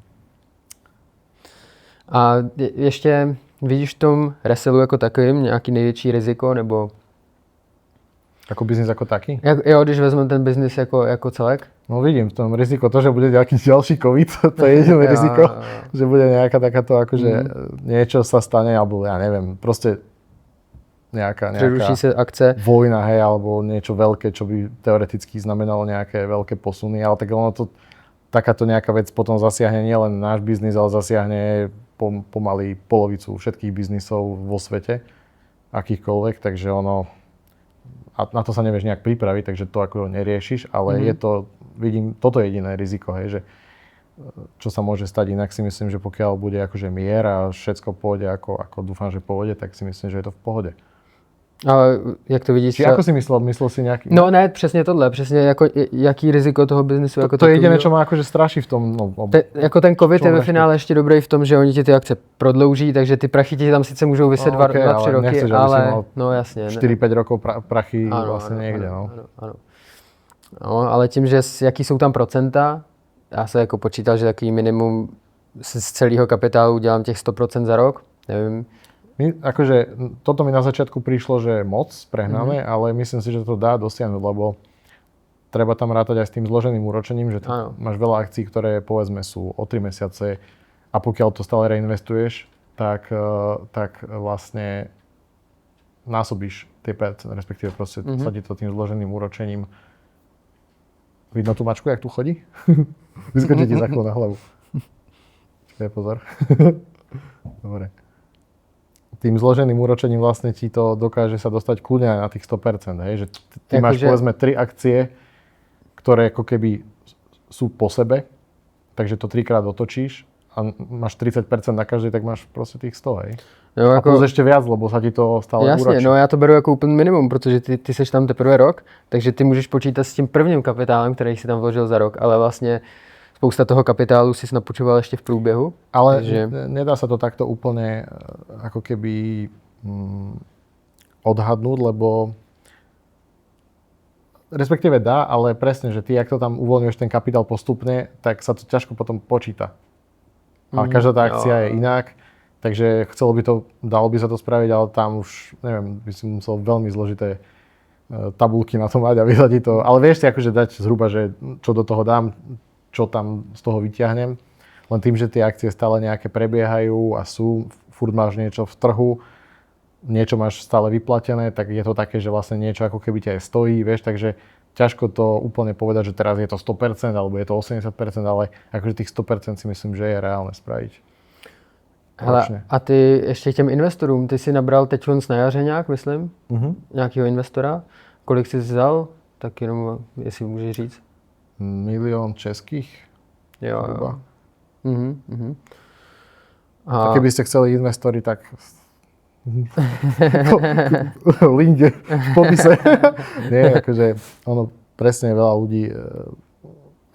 A ještě vidíš v tom resellu jako takovým nějaký největší riziko, nebo? Ako biznis jako taký? Jo, když vezmeme ten biznis jako celek? No vidím v tom riziko to, že bude nejaký ďalší COVID, to je jediné riziko, že bude nejaká takáto akože niečo sa stane, alebo ja neviem, proste nejaká preruší sa akce. Vojna, hej, alebo niečo veľké, čo by teoreticky znamenalo nejaké veľké posuny, ale tak ono to, takáto nejaká vec potom zasiahne nielen náš biznis, ale zasiahne pomaly polovicu všetkých biznisov vo svete, akýchkoľvek, takže ono, a na to sa nevieš nejak pripraviť, takže to ako neriešiš, ale je to, vidím, toto je jediné riziko, hej, že čo sa môže stať, inak si myslím, že pokiaľ bude akože mier a všetko pôjde ako dúfam, že pôjde, tak si myslím, že je to v pohode. Ale jak to vidíš? Či ako si myslel si nějaký? No ne, přesně tohle, přesně jako jaký riziko toho biznesu. To je jediné, čo má akože straší v tom. Jako ten covid je ve finále ještě dobrý v tom, že oni ti ty akce prodlouží, takže ty prachy ti tam sice můžou vyset 2-3 roky, nechceš, ale no jasně. 4-5 rokov prachy vlastně někde, no. No, ale tím, že jaký jsou tam procenta, já se jako počítal, že takový minimum z celého kapitálu dělám těch 100% za rok, nevím. Akože toto mi na začiatku prišlo, že moc prehnané, ale myslím si, že to dá dosiahnuť, lebo treba tam rátať aj s tým zloženým úročením, že máš veľa akcií, ktoré povedzme sú o 3 mesiace a pokiaľ to stále reinvestuješ, tak vlastne násobíš tie percent, respektíve proste sa ti to tým zloženým úročením. Vidno tú mačku, jak tu chodí? Vyskočí ti za chvíľu na hlavu. Čakaj, pozor. Dobre. Tým zloženým úročením vlastne ti to dokáže sa dostať kľudne aj na tých 100%, hej? Že ty máš povedzme 3 akcie, ktoré ako keby sú po sebe, takže to 3-krát otočíš a máš 30% na každej, tak máš proste tých 100, hej? No, a plus ešte viac, lebo sa ti to stále úročí. Jasně, no já to beru jako úplný minimum, protože ty seš tam teprve rok, takže ty můžeš počítat s tím prvním kapitálem, který si tam vložil za rok, ale vlastně spousta toho kapitálu si napočoval ještě v průběhu. Ale takže nedá sa to takto úplne ako keby odhadnúť, lebo respektíve dá, ale presne, že ty, ak to tam uvoľňuješ ten kapitál postupne, tak sa to ťažko potom počíta. Ale každá tá akcia je inak. Takže dalo by sa to spraviť, ale tam už, neviem, by si musel veľmi zložité tabulky na to mať a vyhľadiť to. Ale vieš si akože dať zhruba, že čo do toho dám, čo tam z toho vyťahnem. Len tým, že tie akcie stále nejaké prebiehajú a furt máš niečo v trhu, niečo máš stále vyplatené, tak je to také, že vlastne niečo ako keby ťa aj stojí, vieš, takže ťažko to úplne povedať, že teraz je to 100% alebo je to 80%, ale akože tých 100% si myslím, že je reálne spraviť. Hele, a ty ještě k těm investorům, ty jsi nabral teď na jaře nějak, myslím, nějakého investora. Kolik jsi vzal? Tak jenom, jestli můžeš říct. 1 milión českých. Jo. A keby ste chceli investori, tak link je v popise. Nie, akože ono presne veľa ľudí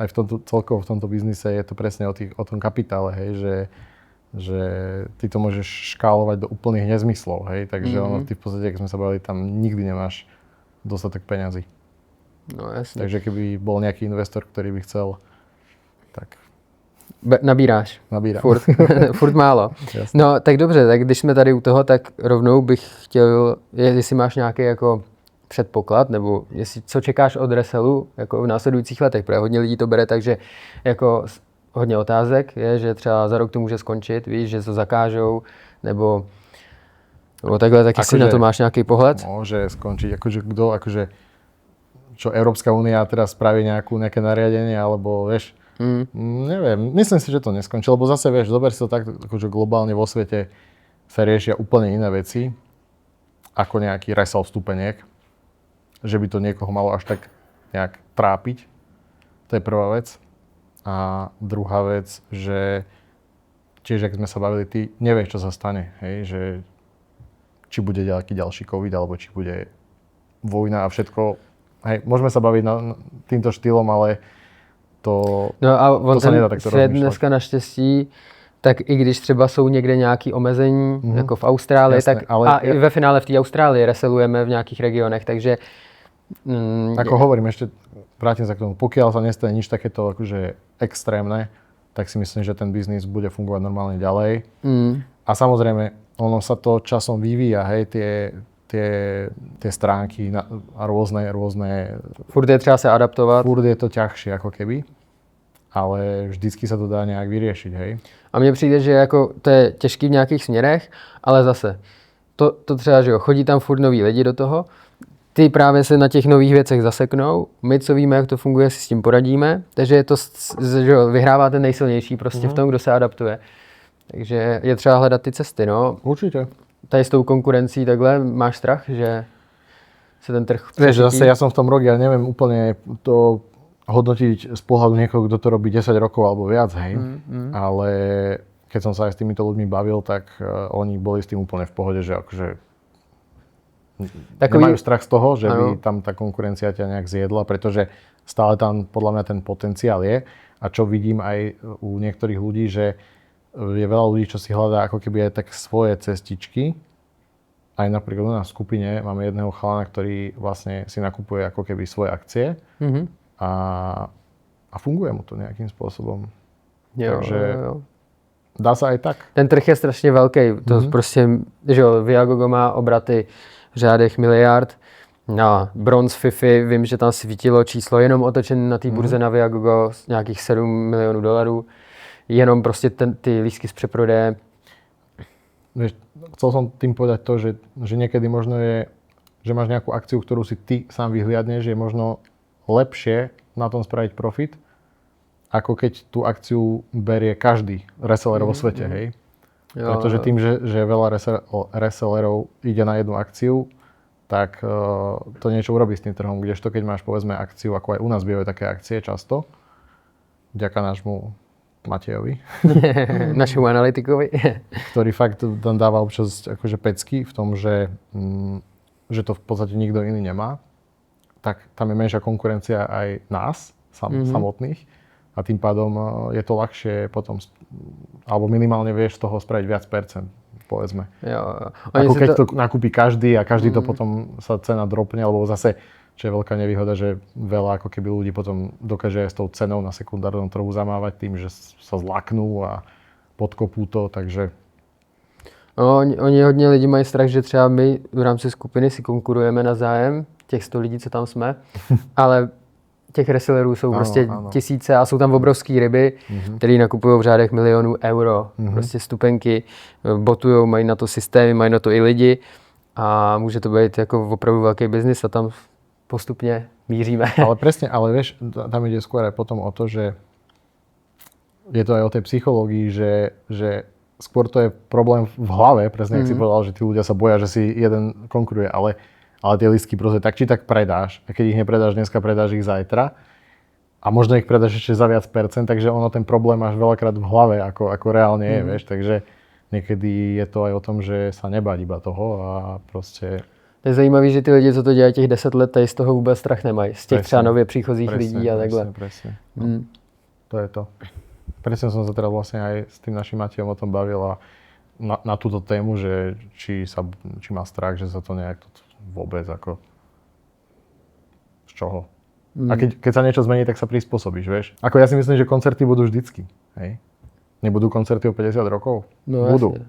aj celkovo v tomto biznise je to presne o tom kapitále, hej, že ty to môžeš škálovať do úplných nezmyslov, hej, takže ono, ty v podstate, keď sme sa bavili, tam nikdy nemáš dostatok peňazí. No jasně. Takže keby bol nejaký investor, ktorý by chcel, tak... Nabíráš. Nabírám. Furt málo. Jasně. No tak dobře, tak když jsme tady u toho, tak rovnou bych chtěl, jestli máš nějaký jako předpoklad, nebo co čekáš od Reselu jako v následujících letech, protože hodně lidí to bere, takže jako hodně otázek je, že třeba za rok to může skončit, víš, že to zakážou, nebo takhle, tak jestli na to máš nějaký pohled? Môže skončiť, čo Európska únia teraz spraví nejaké nariadenie, alebo vieš, neviem, myslím si, že to neskončí, lebo zase vieš, zober si to tak, akože globálne vo svete sa riešia úplne iné veci, ako nejaký resell vstupeniek, že by to niekoho malo až tak nejak trápiť. To je prvá vec. A druhá vec, že tiež, ak sme sa bavili, ty nevieš, čo sa stane, hej, že či bude nejaký ďalší COVID, alebo či bude vojna a všetko. Hej, môžeme sa baviť týmto štýlom, ale to sa nedá takto rozmýšľať. Dneska naštěstí, tak i když třeba jsou někde nějaké omezení, jako v Austrálii, jasné, tak a i ve finále v té Austrálii reselujeme v nějakých regionech, takže... Ako hovorím, ešte vrátim sa k tomu, pokiaľ sa nestane nič takéto akože extrémne, tak si myslím, že ten biznis bude fungovať normálne ďalej. A samozrejme, ono sa to časom vyvíja, hej, tie stránky a rôzne... Furt je třeba se adaptovat. Furt je to ťažšie ako keby, ale vždycky sa to dá nejak vyriešiť, hej. A mně přijde, že jako to je těžký v nějakých směrech, ale zase, to třeba, že jo, chodí tam furt noví lidi do toho, ty právě se na těch nových věcech zaseknou, my, co víme, jak to funguje, si s tím poradíme, takže je to, že jo, vyhrává ten nejsilnější prostě v tom, kdo se adaptuje. Takže je třeba hledat ty cesty, no. Určite. Tady s tou konkurencí takhle máš strach, že se ten trh... Vieš, zase ja som v tom rok, ja neviem úplne to hodnotiť z pohľadu niekoho, kto to robí 10 rokov alebo viac, hej. Ale keď som sa aj s týmito ľuďmi bavil, tak oni boli s tým úplne v pohode, že akože nemajú strach z toho, že by tam tá konkurencia ťa nejak zjedla, pretože stále tam podľa mňa ten potenciál je. A čo vidím aj u niektorých ľudí, že je veľa ľudí, čo si hľadá ako keby aj tak svoje cestičky. Aj napríklad na skupine máme jedného chalana, ktorý vlastne si nakupuje ako keby svoje akcie a funguje mu to nejakým spôsobom. Takže dá sa aj tak. Ten trh je strašně velký. To prostě, že jo, Viagogo má obraty v řádech miliard. Na bronz FIFI vím, že tam svítilo číslo jenom otočené na té burze na Viagogo nějakých $7 milionů. Jenom prostě ty lístky z přeprodeje. Vieš, chcel som tým povedať to, že niekedy možno je, že máš nejakú akciu, ktorú si ty sám vyhliadneš, je možno lepšie na tom spraviť profit, ako keď tú akciu berie každý reseller vo svete, hej. Jo, pretože tým, že veľa resellerov ide na jednu akciu, tak to niečo urobí s tým trhom. Kdežto keď máš povedzme akciu, ako aj u nás bývajú také akcie často, vďaka nášmu Matejovi. Našemu analytikovi. Ktorý fakt tam dáva občas akože pecky v tom, že to v podstate nikto iný nemá. Tak tam je menšia konkurencia aj nás, samotných. A tým pádom je to ľahšie potom, alebo minimálne vieš z toho spraviť viac percent, povedzme. Jo. Ako keď to nakúpi každý a každý to potom sa cena dropne, alebo zase, čo je veľká nevýhoda, že veľa ako keby ľudí potom dokáže aj s tou cenou na sekundárnom trhu zamávať tým, že sa zlaknú a podkopú to, takže... No, oni hodně lidi mají strach, že třeba my v rámci skupiny si konkurujeme na zájem, těch 100 lidí, co tam jsme, ale těch resellerů jsou prostě tisíce a jsou tam obrovský ryby, který nakupují v řádech milionů euro. Prostě stupenky, botujou, mají na to systémy, mají na to i lidi a může to být jako opravdu velký biznis a tam postupně míříme. Ale presne, ale vieš, tam ide skôr aj potom o to, že je to aj o tej psychológii, že skôr to je problém v hlave, presne jak si povedal, že tí ľudia sa boja, že si jeden konkuruje, ale tie lístky proste tak či tak predáš a keď ich nepredáš dneska, predáš ich zajtra a možno ich predáš ešte za viac percent, takže ono ten problém máš veľakrát v hlave, ako reálne je, vieš, takže niekedy je to aj o tom, že sa nebáť iba toho a proste... To je zajímavé, že ty lidi, co to dělají těch 10 let, tady z toho vůbec strach nemají. Z těch třeba nově příchozích lidí a takhle. Presne. To je to. Presne som sa teraz vlastne aj s tým našim Matejom o tom bavil a na túto tému, že či má strach, že sa to nejak vôbec ako... Z čoho? A keď sa niečo zmení, tak sa prispôsobíš, vieš? Ako ja si myslím, že koncerty budú vždycky, hej? Nebudú koncerty o 50 rokov? No, budú. Jasne.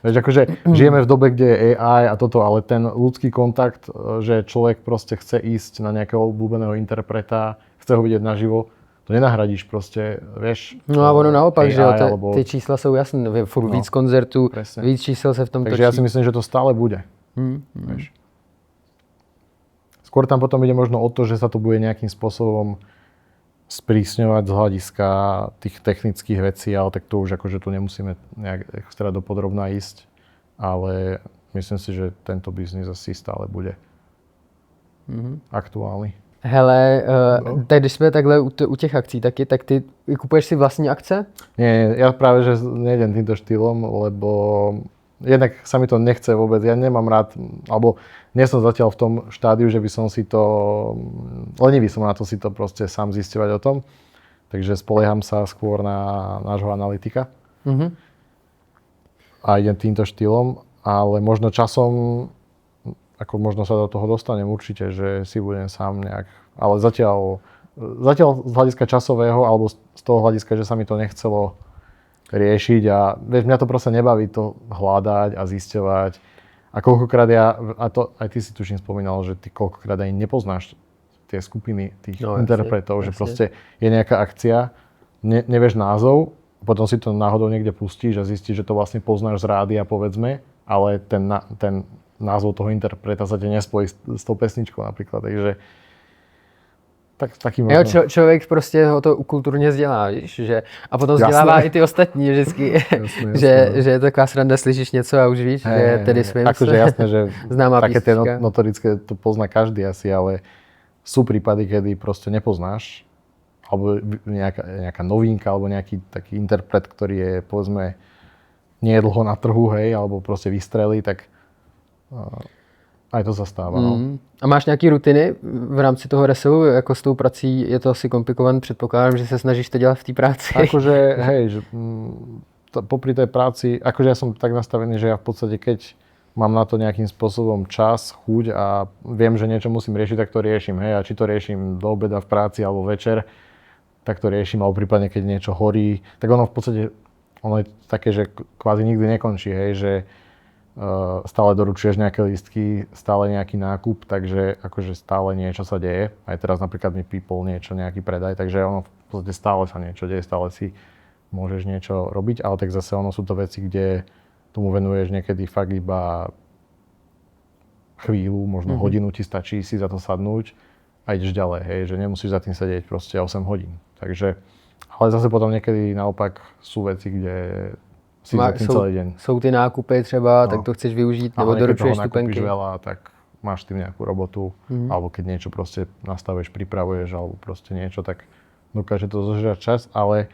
Vieš, akože žijeme v dobe, kde je AI a toto, ale ten ľudský kontakt, že človek proste chce ísť na nejakého obľúbeného interpreta, chce ho vidieť naživo, to nenahradíš proste, vieš. No a ono naopak, AI, že alebo... ty čísla jsou jasné, furt víc koncertů, víc čísel se v tom točí. Takže ja si myslím, že to stále bude. Vieš. Skôr tam potom ide možno o to, že sa to bude nejakým spôsobom sprísňovať z hľadiska tých technických vecí, ale tak to už akože tu nemusíme nejak extra dopodrobná ísť, ale myslím si, že tento biznis asi stále bude aktuálny. Hele, tak když jsme takhle u těch akcí taky, tak ty kupuješ si vlastní akce? Nie, ja práve, že nejdem týmto štýlom, lebo jednak sa mi to nechce vôbec, ja nemám rád, alebo nie som zatiaľ v tom štádiu, že by som si to, lenivý som na to si to proste sám zisťovať o tom, takže spolieham sa skôr na nášho analytika a idem týmto štýlom, ale možno časom, ako možno sa do toho dostanem určite, že si budem sám nejak, ale zatiaľ z hľadiska časového, alebo z toho hľadiska, že sa mi to nechcelo riešiť a vieš, mňa to proste nebaví to hľadať a zisťovať. A koľkokrát a to aj ty si tuším spomínal, že ty koľkokrát aj nepoznáš tie skupiny tých interpretov, že proste je nejaká akcia, nevieš názov, potom si to náhodou niekde pustíš a zistíš, že to vlastne poznáš z rádia, povedzme, ale ten názov toho interpreta sa ti nespojí s tou pesničkou napríklad, takže taky možno. Jo, člověk prostě ho to kulturně vzdělá, víš, že a potom vzdělává i ty ostatní vždycky, jasné. Že je to taková sranda, slyšíš něco a už víš, že tedy svým akože jasné, že známá také tie písnička. notorické to pozná každý asi, ale sú prípady, kedy proste nepoznáš alebo nejaká novinka alebo nejaký taký interpret, ktorý je povedzme nie je dlho na trhu, hej, alebo proste vystrelí, tak aj to sa stáva. No. A máš nějaký rutiny v rámci toho reselu, jako s tou prací je to asi komplikované, předpokládám, že se snažíš to dělat v té práci. Akože, hej, že popri tej práci, akože ja som tak nastavený, že ja v podstate keď mám na to nejakým spôsobom čas, chuť a viem, že niečo musím riešiť, tak to riešim, hej, a či to riešim do obeda v práci alebo večer, tak to riešim, alebo prípadne keď niečo horí, tak ono v podstate, ono je také, že kvázi nikdy nekončí, hej, že stále doručuješ nejaké lístky, stále nejaký nákup, takže akože stále niečo sa deje. Aj teraz napríklad mi pípol niečo, nejaký predaj, takže ono v podstate stále sa niečo deje, stále si môžeš niečo robiť, ale tak zase ono sú to veci, kde tomu venuješ niekedy fakt iba chvíľu, možno hodinu ti stačí si za to sadnúť a ideš ďalej, hej, že nemusíš za tým sedieť proste 8 hodín. Takže, ale zase potom niekedy naopak sú veci, kde si za tým celý deň. Jsou ty nákupy třeba, tak to chceš využít, nebo doručuješ stupenky. Keď veľa, tak máš tým nejakú robotu, alebo keď niečo proste nastavuješ, pripravuješ, alebo proste niečo, tak dokáže to zožrať čas, ale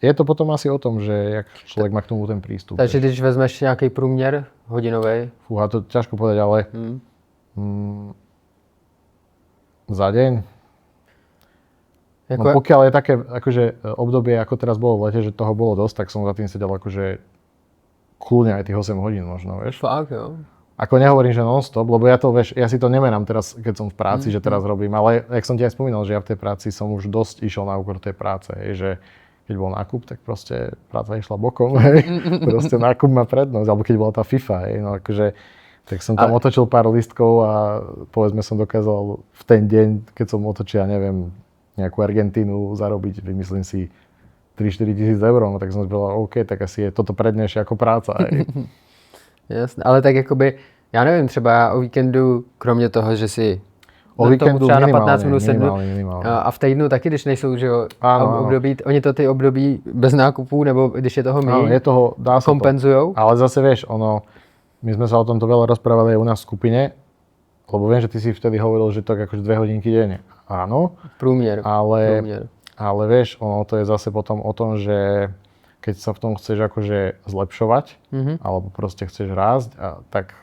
je to potom asi o tom, že jak človek má k tomu ten prístup. Takže když vezmeš nějaký průměr hodinovej? Fúha, to ťažko povedať, ale za deň? No pokiaľ je také akože obdobie, ako teraz bolo v lete, že toho bolo dosť, tak som za tým sedel akože kľudne aj tých 8 hodín možno, vieš. Fakt, jo. Ako nehovorím, že non-stop, lebo ja si to nemerám teraz, keď som v práci, že teraz robím, ale jak som ti aj spomínal, že ja v tej práci som už dosť išiel na úkor tej práce, že keď bol nákup, tak proste práca išla bokom, hej. Proste nákup má prednosť, alebo keď bola tá FIFA, hej. No akože, tak som tam otočil pár lístkov a povedzme som dokázal v ten deň, keď som otočil, neviem, nejakú Argentínu zarobiť, vymyslím si 3-4 tisíc eur, no tak som si povedal, OK, tak asi je toto prednejšie ako práca, hej. Jasně, ale tak jakoby, já nevím, třeba o víkendu, kromě toho, že si o víkendu třeba na minimálně, 15 minut sednu minimálně. a v týdnu taky, když nejsou, že jo, Áno, období, oni to ty období bez nákupů, nebo když je toho Áno, méně, je toho, dá sa kompenzujou. to. Ale zase vieš, my sme sa o tomto veľa rozprávali aj u nás v skupine, lebo viem, že ty si vtedy hovoril, že tak akože 2 hodinky denne. Áno. Průměr. Ale vieš, to je zase potom o tom, že keď sa v tom chceš akože zlepšovať, alebo proste chceš rásť, tak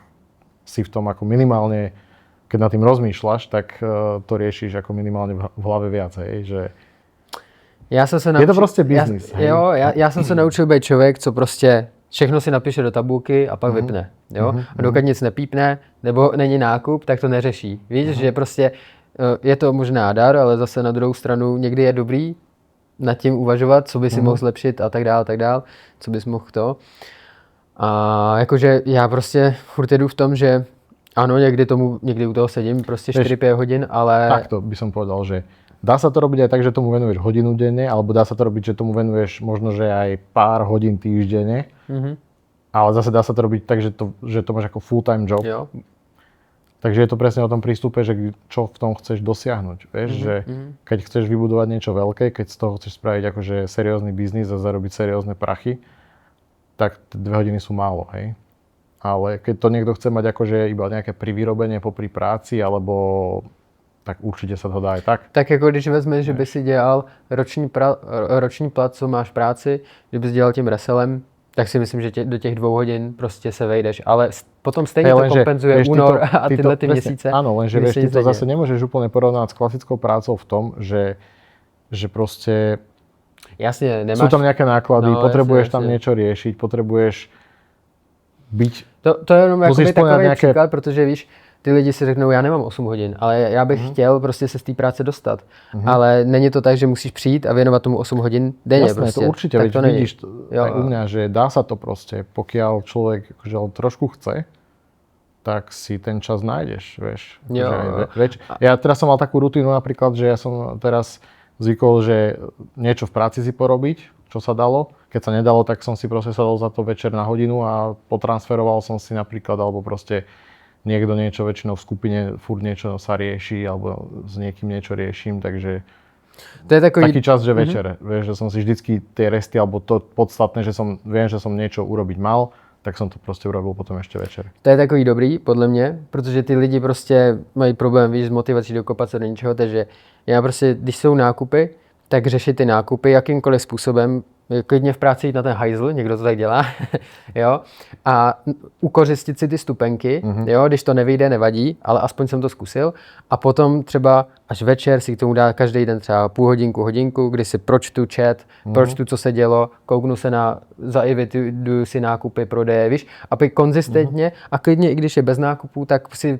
si v tom ako minimálne, keď nad tým rozmýšľaš, tak to riešiš ako minimálne v hlave viac, hej, že je to prostě biznis. Já jsem se naučil být člověk, co prostě všechno si napíše do tabulky a pak vypne. Jo? A dokud nic nepípne, nebo není nákup, tak to neřeší. Víš, že prostě je to možná dar, ale zase na druhou stranu někdy je dobrý nad tím uvažovat, co by si mohl zlepšit a tak dál, co bys mohl to. A jakože já prostě furt jedu v tom, že ano, někdy u toho sedím prostě 4-5 hodin, ale... Takto by som povedal, že dá sa to robiť aj tak, že tomu venuješ hodinu denne, alebo dá sa to robiť, že tomu venuješ možno, že aj pár hodín týždenne, ale zase dá sa to robiť tak, že to máš ako full-time job. Jo. Takže je to presne o tom prístupe, že čo v tom chceš dosiahnuť. Vieš, že keď chceš vybudovať niečo veľké, keď z toho chceš spraviť akože seriózny biznis a zarobiť seriózne prachy, tak 2 hodiny sú málo, hej. Ale keď to niekto chce mať akože iba nejaké privyrobenie popri práci, alebo tak určite sa to dá aj tak. Tak jako když vezmeš, že by si dělal roční plat, co máš práci, že bys dělal tím reselem, tak si myslím, že do těch 2 hodin prostě se vejdeš. Ale potom stejně to kompenzuje únor a tyhle ty měsíce. Áno, lenže vieš, ty to zase nemôžeš úplne porovnať s klasickou prácou v tom, že proste jasne, nemáš... sú tam nejaké náklady, potrebuješ tam niečo riešiť, potrebuješ byť... To je jenom takový příklad, protože víš, ty lidi si řeknou, já nemám 8 hodin, ale já bych chtěl prostě se z té práce dostat. Ale není to tak, že musíš přijít a věnovat tomu 8 hodin denně. Jasné, prostě. to určite, veď vidíš aj u mňa, že dá sa to proste, pokiaľ človek akože trošku chce, tak si ten čas nájdeš, vieš. Ja teraz som mal takú rutinu napríklad, že ja som teraz zvykol, že niečo v práci si porobiť, čo sa dalo. Keď sa nedalo, tak som si proste sadol za to večer na hodinu a potransferoval som si napríklad, alebo proste niekto niečo väčšinou v skupine, furt niečo sa rieši, alebo s niekým niečo riešim, takže to je taký čas, že večer, vieš, že som si vždycky tie resty, alebo to podstatné, že viem, že som niečo urobiť mal, tak som to prostě urobil potom ještě večer. To je takový dobrý, podle mě, protože ty lidi prostě mají problém, víš, s motivací dokopat se do něčeho, takže já prostě, když jsou nákupy, tak řešit ty nákupy jakýmkoliv způsobem, klidně v práci jít na ten hajzl, někdo to tak dělá, jo, a ukořistit si ty stupenky, jo, když to nevyjde, nevadí, ale aspoň jsem to zkusil a potom třeba až večer si k tomu dá každý den třeba půl hodinku, kdy si pročtu chat, pročtu, co se dělo, kouknu se zaeviduju si nákupy, prodeje, víš, a pak konzistentně a klidně, i když je bez nákupů, tak si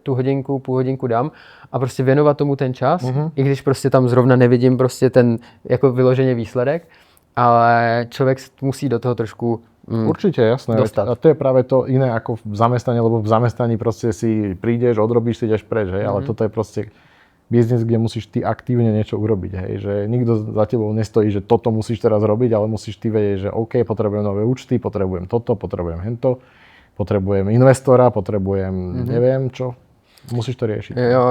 tu hodinku, půl hodinku dám a prostě věnovat tomu ten čas, i když prostě tam zrovna nevidím prostě ten jako vyloženě výsledek, ale človek musí do toho trošku určite, jasné. dostať. A to je práve to iné ako v zamestnaní, lebo v zamestnaní proste si prídeš, odrobíš si, ideš preč, hej? Ale toto je proste biznis, kde musíš ty aktívne niečo urobiť, hej? Že nikto za tebou nestojí, že toto musíš teraz robiť, ale musíš ty vedieť, že OK, potrebujem nové účty, potrebujem toto, potrebujem hento, potrebujem investora, potrebujem neviem čo. Musíš to riešiť. Jo.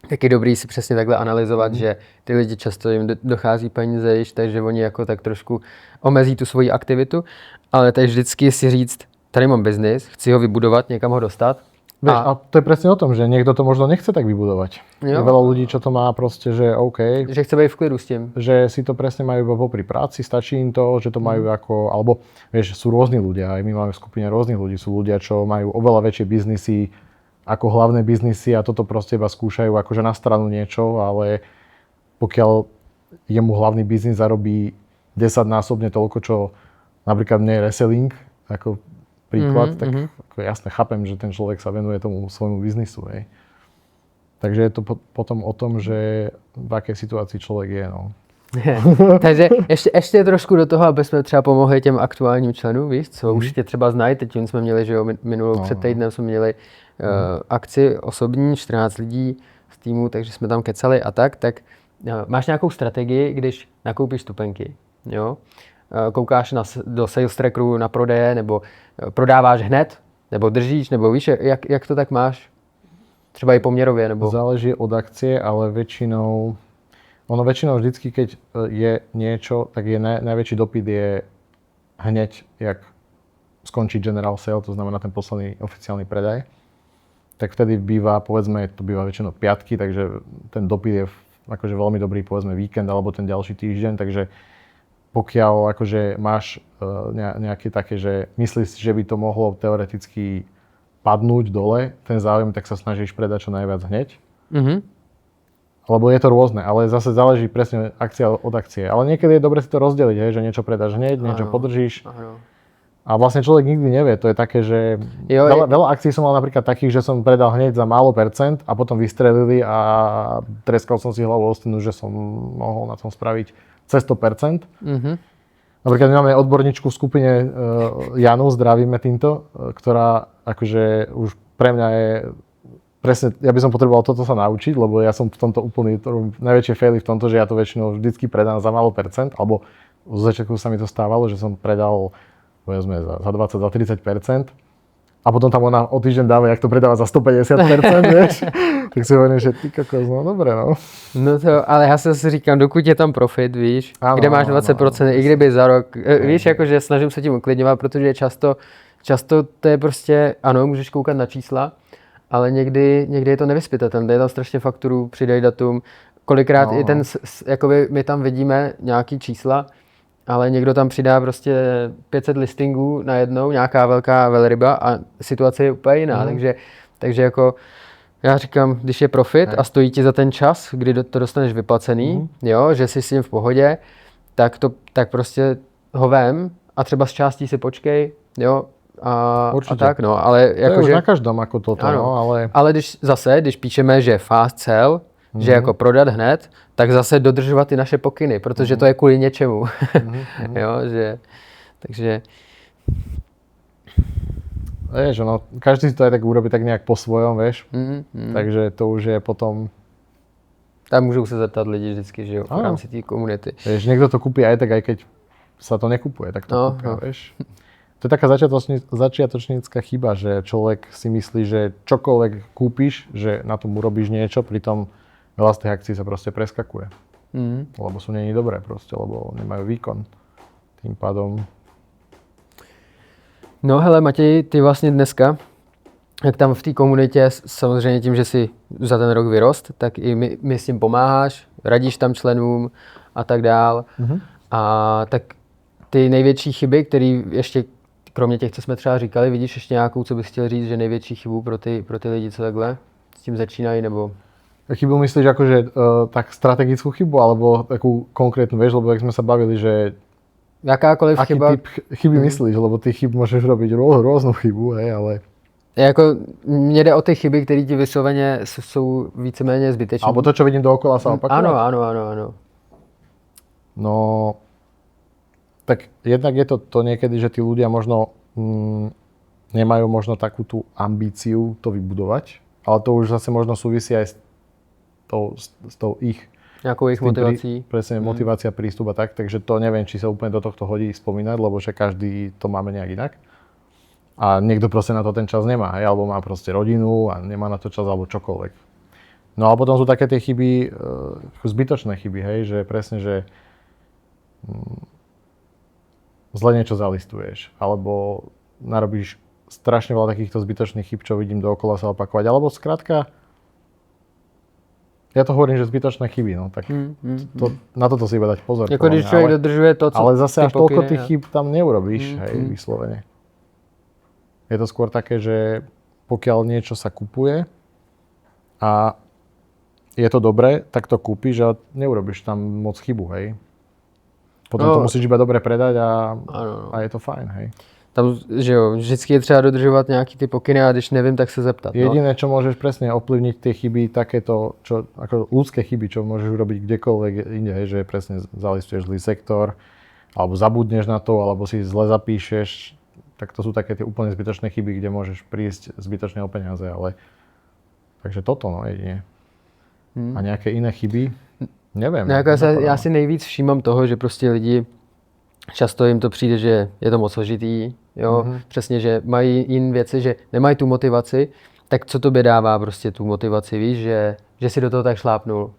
Tak je dobrý si přesně takhle analyzovat, že ty lidi často jim dochází peníze, takže oni jako tak trošku omezí tu svoji aktivitu, ale teď vždycky si říct, tady mám biznis, chci ho vybudovat, někam ho dostat. A to je presne o tom, že niekto to možno nechce tak vybudovať. Je veľa ľudí, čo to má proste, že OK. Že chce být v klidu s tím. Že si to presne majú iba popri práci, stačí im to, že to majú ako, alebo vieš, sú rôzni ľudia, aj my máme v skupine rôznych ľudí, sú ľudia, čo majú oveľa väčšie biznisy ako hlavné biznisy a toto proste iba skúšajú akože na stranu niečo, ale pokiaľ jemu hlavný biznis zarobí 10-násobne toľko, čo napríklad mne je reselling, ako príklad, tak ako jasne chápem, že ten človek sa venuje tomu svojmu biznisu. Hej. Takže je to potom o tom, že v akej situácii človek je. No. Takže ještě trošku do toho, aby jsme třeba pomohli těm aktuálním členům, víš, co už tě třeba znají. Teď jsme měli, že jo, před týdnem jsme měli akci osobní, 14 lidí z týmu, takže jsme tam kecali a tak máš nějakou strategii, když nakoupíš vstupenky, jo? Koukáš do sales trackeru na prodeje, nebo prodáváš hned, nebo držíš, nebo víš, jak to tak máš? Třeba i poměrově, nebo... Záleží od akcie, ale väčšinou vždycky, keď je niečo, tak je najväčší dopyt je hneď, jak skončí general sale, to znamená ten posledný oficiálny predaj. Tak vtedy býva, povedzme, to býva väčšinou piatky, takže ten dopyt je akože veľmi dobrý, povedzme, víkend alebo ten ďalší týždeň, takže pokiaľ akože máš nejaké také, že myslíš, že by to mohlo teoreticky padnúť dole, ten záujem, tak sa snažíš predať čo najviac hneď. Lebo je to rôzne, ale zase záleží presne akcia od akcie. Ale niekedy je dobre si to rozdeliť, hej, že niečo predáš hneď, niečo podržíš. Áno. A vlastne človek nikdy nevie, to je také, že veľa akcií som mal napríklad takých, že som predal hneď za málo percent a potom vystrelili a treskal som si hlavu o stenu, že som mohol na tom spraviť cez 100%. Napríklad my máme odborníčku v skupine Janu, zdravíme týmto, ktorá akože už pre mňa je presne, ja by som potreboval toto sa naučiť, lebo ja som v tomto úplný, najväčšie faily v tomto, že ja to väčšinou vždycky predám za málo percent, alebo z začiatku sa mi to stávalo, že som predal povedzme za 20, za 30% a potom tam ona o týždeň dáva, jak to predáva za 150%, vieš? Tak si hovorím, že ty kokos, no dobré, no. No to, ale já si říkám, dokud je tam profit, víš, ano, kde máš 20%, i kdyby za rok, víš, jakože snažím se tím uklidňovat, protože často to je prostě, ano, můžeš koukat na čísla, ale někdy je to nevyzpytatelné, je tam strašně fakturu, přidej datum, kolikrát i ten, jakoby my tam vidíme nějaký čísla, ale někdo tam přidá prostě 500 listingů najednou, nějaká velká velryba a situace je úplně jiná, takže jako já říkám, když je profit a stojí ti za ten čas, kdy to dostaneš vyplacený, jo, že jsi s tím v pohodě, tak prostě ho vem a třeba z částí si počkej, jo, a tak, no, ale jako, to je už na každom ako toto, ano, no, ale když píšeme, že fast sell, že jako prodat hned, tak zase dodržovat ty naše pokyny, protože to je kvůli něčemu, jo, že, takže... Vieš, no, každý si to aj tak urobí tak nejak po svojom, vieš, takže to už je potom... Tam můžou se zeptat lidi vždycky, že jo, v rámci té komunity. Vieš, niekto to kúpi aj tak, aj keď sa to nekupuje, tak to kúpia, vieš. To je taká začiatočnícka chyba, že človek si myslí, že čokoľvek kúpiš, že na tom urobíš niečo, pritom veľa z tých akcií sa proste preskakuje. Lebo sú není dobré proste, lebo nemajú výkon. Tým pádom... No hele Matěj, ty vlastně dneska, jak tam v té komunitě, samozřejmě tím, že jsi za ten rok vyrost, tak i my s tím pomáháš, radíš tam členům a tak dál. A tak ty největší chyby, které ještě kromě těch, co jsme třeba říkali, vidíš ještě nějakou, co bys chtěl říct, že největší chybu pro ty lidi, co takhle s tím začínají, nebo... Chybu myslíš akože tak strategickú chybu, alebo takú konkrétnu, vieš, lebo jak sme sa bavili, že... Jakákoliv aký chyba... typ chyby myslíš, lebo ty chyb môžeš robiť rôznu chybu, hej, ale... Jako, mně jde o ty chyby, které ti vysloveně jsou víceméně zbytečné. Alebo to, čo vidím dookola sa opakuje? Ano. No, tak jednak je to niekedy, že tí ľudia možno nemajú možno takú tú ambíciu to vybudovať, ale to už zase možno súvisí aj s tou ich... Nejakou ich motivací. Presne, motivácia, prístup a tak, takže to neviem, či sa úplne do tohto hodí spomínať, lebo že každý to máme nejak inak. A niekto proste na to ten čas nemá, hej, alebo má proste rodinu a nemá na to čas, alebo čokoľvek. No a potom sú také tie chyby, zbytočné chyby, hej, že presne, že zle niečo zalistuješ, alebo narobíš strašne veľa takýchto zbytočných chyb, čo vidím dookola sa opakovať, alebo skrátka, ja to hovorím, že zbytočné chyby, no tak na toto si iba dať pozor. Jako když člověk dodržuje to, co... Ale zase až toľko tých chyb tam neurobíš, hej, vyslovene. Je to skôr také, že pokiaľ niečo sa kupuje a je to dobré, tak to kúpiš a neurobíš tam moc chybu, hej. Potom to musíš iba dobre predať a je to fajn, hej. Tam, že jo, vždycky je třeba dodržovat nějaký ty pokyny a když nevím, tak se zeptat. Jediné, čo môžeš presne ovplyvniť tie chyby, takéto, čo, ako ľudské chyby, čo môžeš urobiť kdekoľvek inde, hej, že presne zalistuješ zlý sektor, alebo zabudneš na to, alebo si zle zapíšeš, tak to sú také tie úplne zbytočné chyby, kde môžeš prísť zbytočne o peniaze, ale takže toto, no, jedine. A nejaké iné chyby, neviem. No, jako já si nejvíc všímám toho, že prostě lidi často jim to přijde, že je to moc složitý, jo, přesně, že mají jiné věci, že nemají tu motivaci, tak co tobě dává prostě tu motivaci, víš, že si do toho tak šlápnul.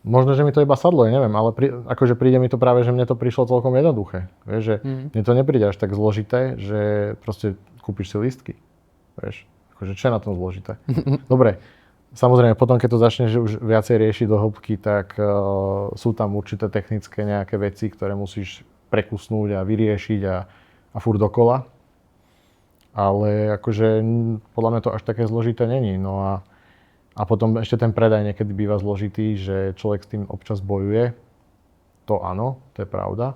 Možno, že mi to iba sadlo, ja neviem, ale akože príde mi to práve, že mne to prišlo celkom jednoduché. Vieš, že mne to nepríde až tak zložité, že proste kúpiš si lístky. Vieš, akože čo je na tom zložité? Dobre, samozrejme, potom keď to začneš už viacej riešiť do hĺbky, tak sú tam určité technické nejaké veci, ktoré musíš prekusnúť a vyriešiť a furt dokola. Ale akože podľa mňa to až také zložité není. No a potom ešte ten predaj niekedy býva zložitý, že človek s tým občas bojuje. To áno, to je pravda.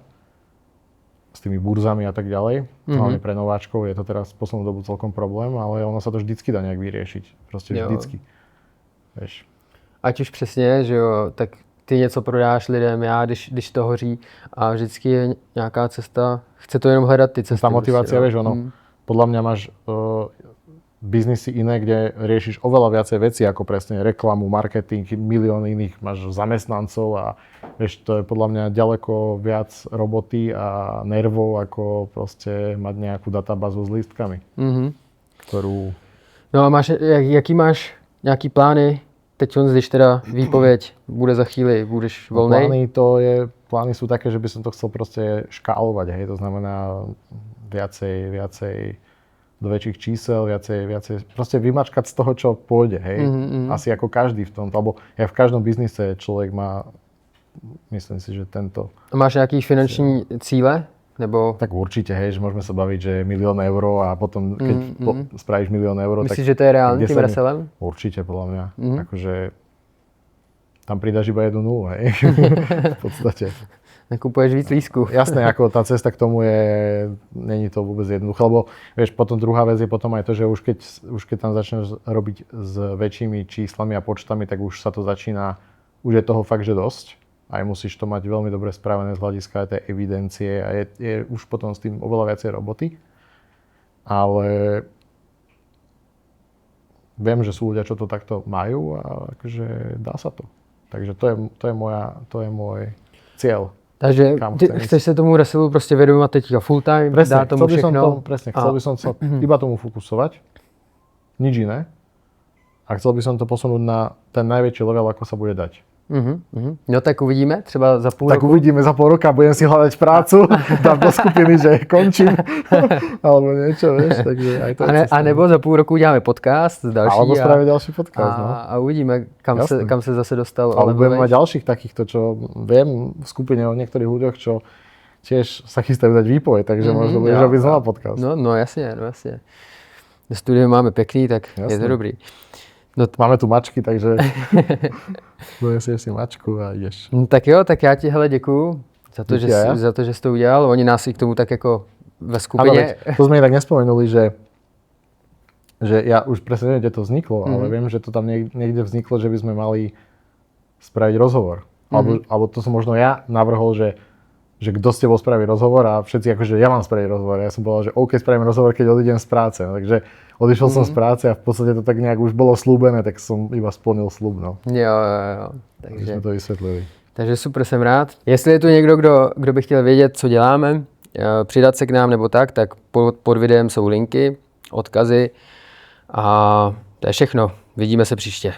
S tými burzami a tak ďalej. Hlavne pre nováčkov je to teraz v poslednú dobu celkom problém, ale ono sa to vždycky dá nejak vyriešiť. Proste vždycky. Víš. Ať už přesně, že jo, tak ty něco prodáš lidem, já když to hoří a vždycky je nějaká cesta, chce to jenom hledat ty cesty. Tá motivácia, prostě, vieš, ono, podľa mňa máš biznisy iné, kde riešiš oveľa viacej veci, ako presne reklamu, marketing, milión iných, máš zamestnancov a vieš, to je podľa mňa ďaleko viac roboty a nervov, ako proste mať nejakú databázu s lístkami, ktorú... No a jaký máš nějaký plány? Teď když teda výpověď bude za chvíli, budeš volnej? Plány sú také, že by som to chcel proste škálovať, hej, to znamená viacej do väčších čísel, viacej proste vymačkať z toho, čo pôjde, hej. Asi ako každý v tom, alebo ja v každom biznise človek má, myslím si, že tento... A máš nějaký finanční cíle? Nebo... Tak určite, hej, že môžeme sa baviť, že 1 000 000 eur a potom, keď spravíš 1 000 000 eur, myslíš, že to je reálne tým reselem? Určite, podľa mňa. Akože tam pridáš iba 1 0, hej, v podstate. Nakupuješ víc lístků. Jasné, ako tá cesta k tomu není to vôbec jednoduché, lebo vieš, potom druhá vec je potom aj to, že už keď tam začneš robiť s väčšími číslami a počtami, tak už sa to začína, už je toho fakt, že dosť. Aj musíš to mať veľmi dobre spravené z hľadiska aj tej evidencie a je už potom s tým oveľa viacej roboty. Ale viem, že sú ľudia, čo to takto majú a akože dá sa to. Takže to je môj cieľ. Takže ty chceš se tomu reselu prostě věnovat teďka full time, presne, dá tomu všechno? Chcel by som sa iba tomu fokusovať, nič iné. A chcel by som to posunúť na ten najväčší level, ako sa bude dať. No tak uvidíme, třeba za půl roku. Tak uvidíme za půl roka, budem si hľadať prácu, dám do skupiny, že končím, alebo niečo, vieš, takže aj to a nebo za půl roku uděláme podcast další. Alebo spravíme ďalší podcast, no. A uvidíme, kam se zase dostal. Ale budeme mať ďalších takýchto, čo viem v skupine o niektorých ľuďoch, čo tiež sa chystajú dať výpoveď, takže možno budeš robiť znova podcast. No jasně. Studio máme pěkný, tak je to dobrý. No máme tu mačky, takže donesieš si mačku a ideš. Tak jo, tak já ti hele děkuju za to, že jsi to udělal. Oni nás i k tomu tak jako ve skupině. Ano, to sme tak nespomenuli, že ja už presne neviem, kde to vzniklo, ale viem, že to tam niekde vzniklo, že by sme mali spraviť rozhovor. Alebo to som možno ja navrhol, že kto s tebou spraví rozhovor a všetci akože ja mám spraviť rozhovor. Ja som povedal, že OK, spravím rozhovor, keď odídem z práce. No, takže odišiel som z práce a v podstate to tak nejak už bolo slúbené, tak som iba splnil slub. No. Jo. Takže sme to vysvetlili. Takže super, jsem rád. Jestli je tu někdo, kdo by chtěl vědět, co děláme, přidat se k nám nebo tak pod videem jsou linky, odkazy a to je všechno. Vidíme se příště.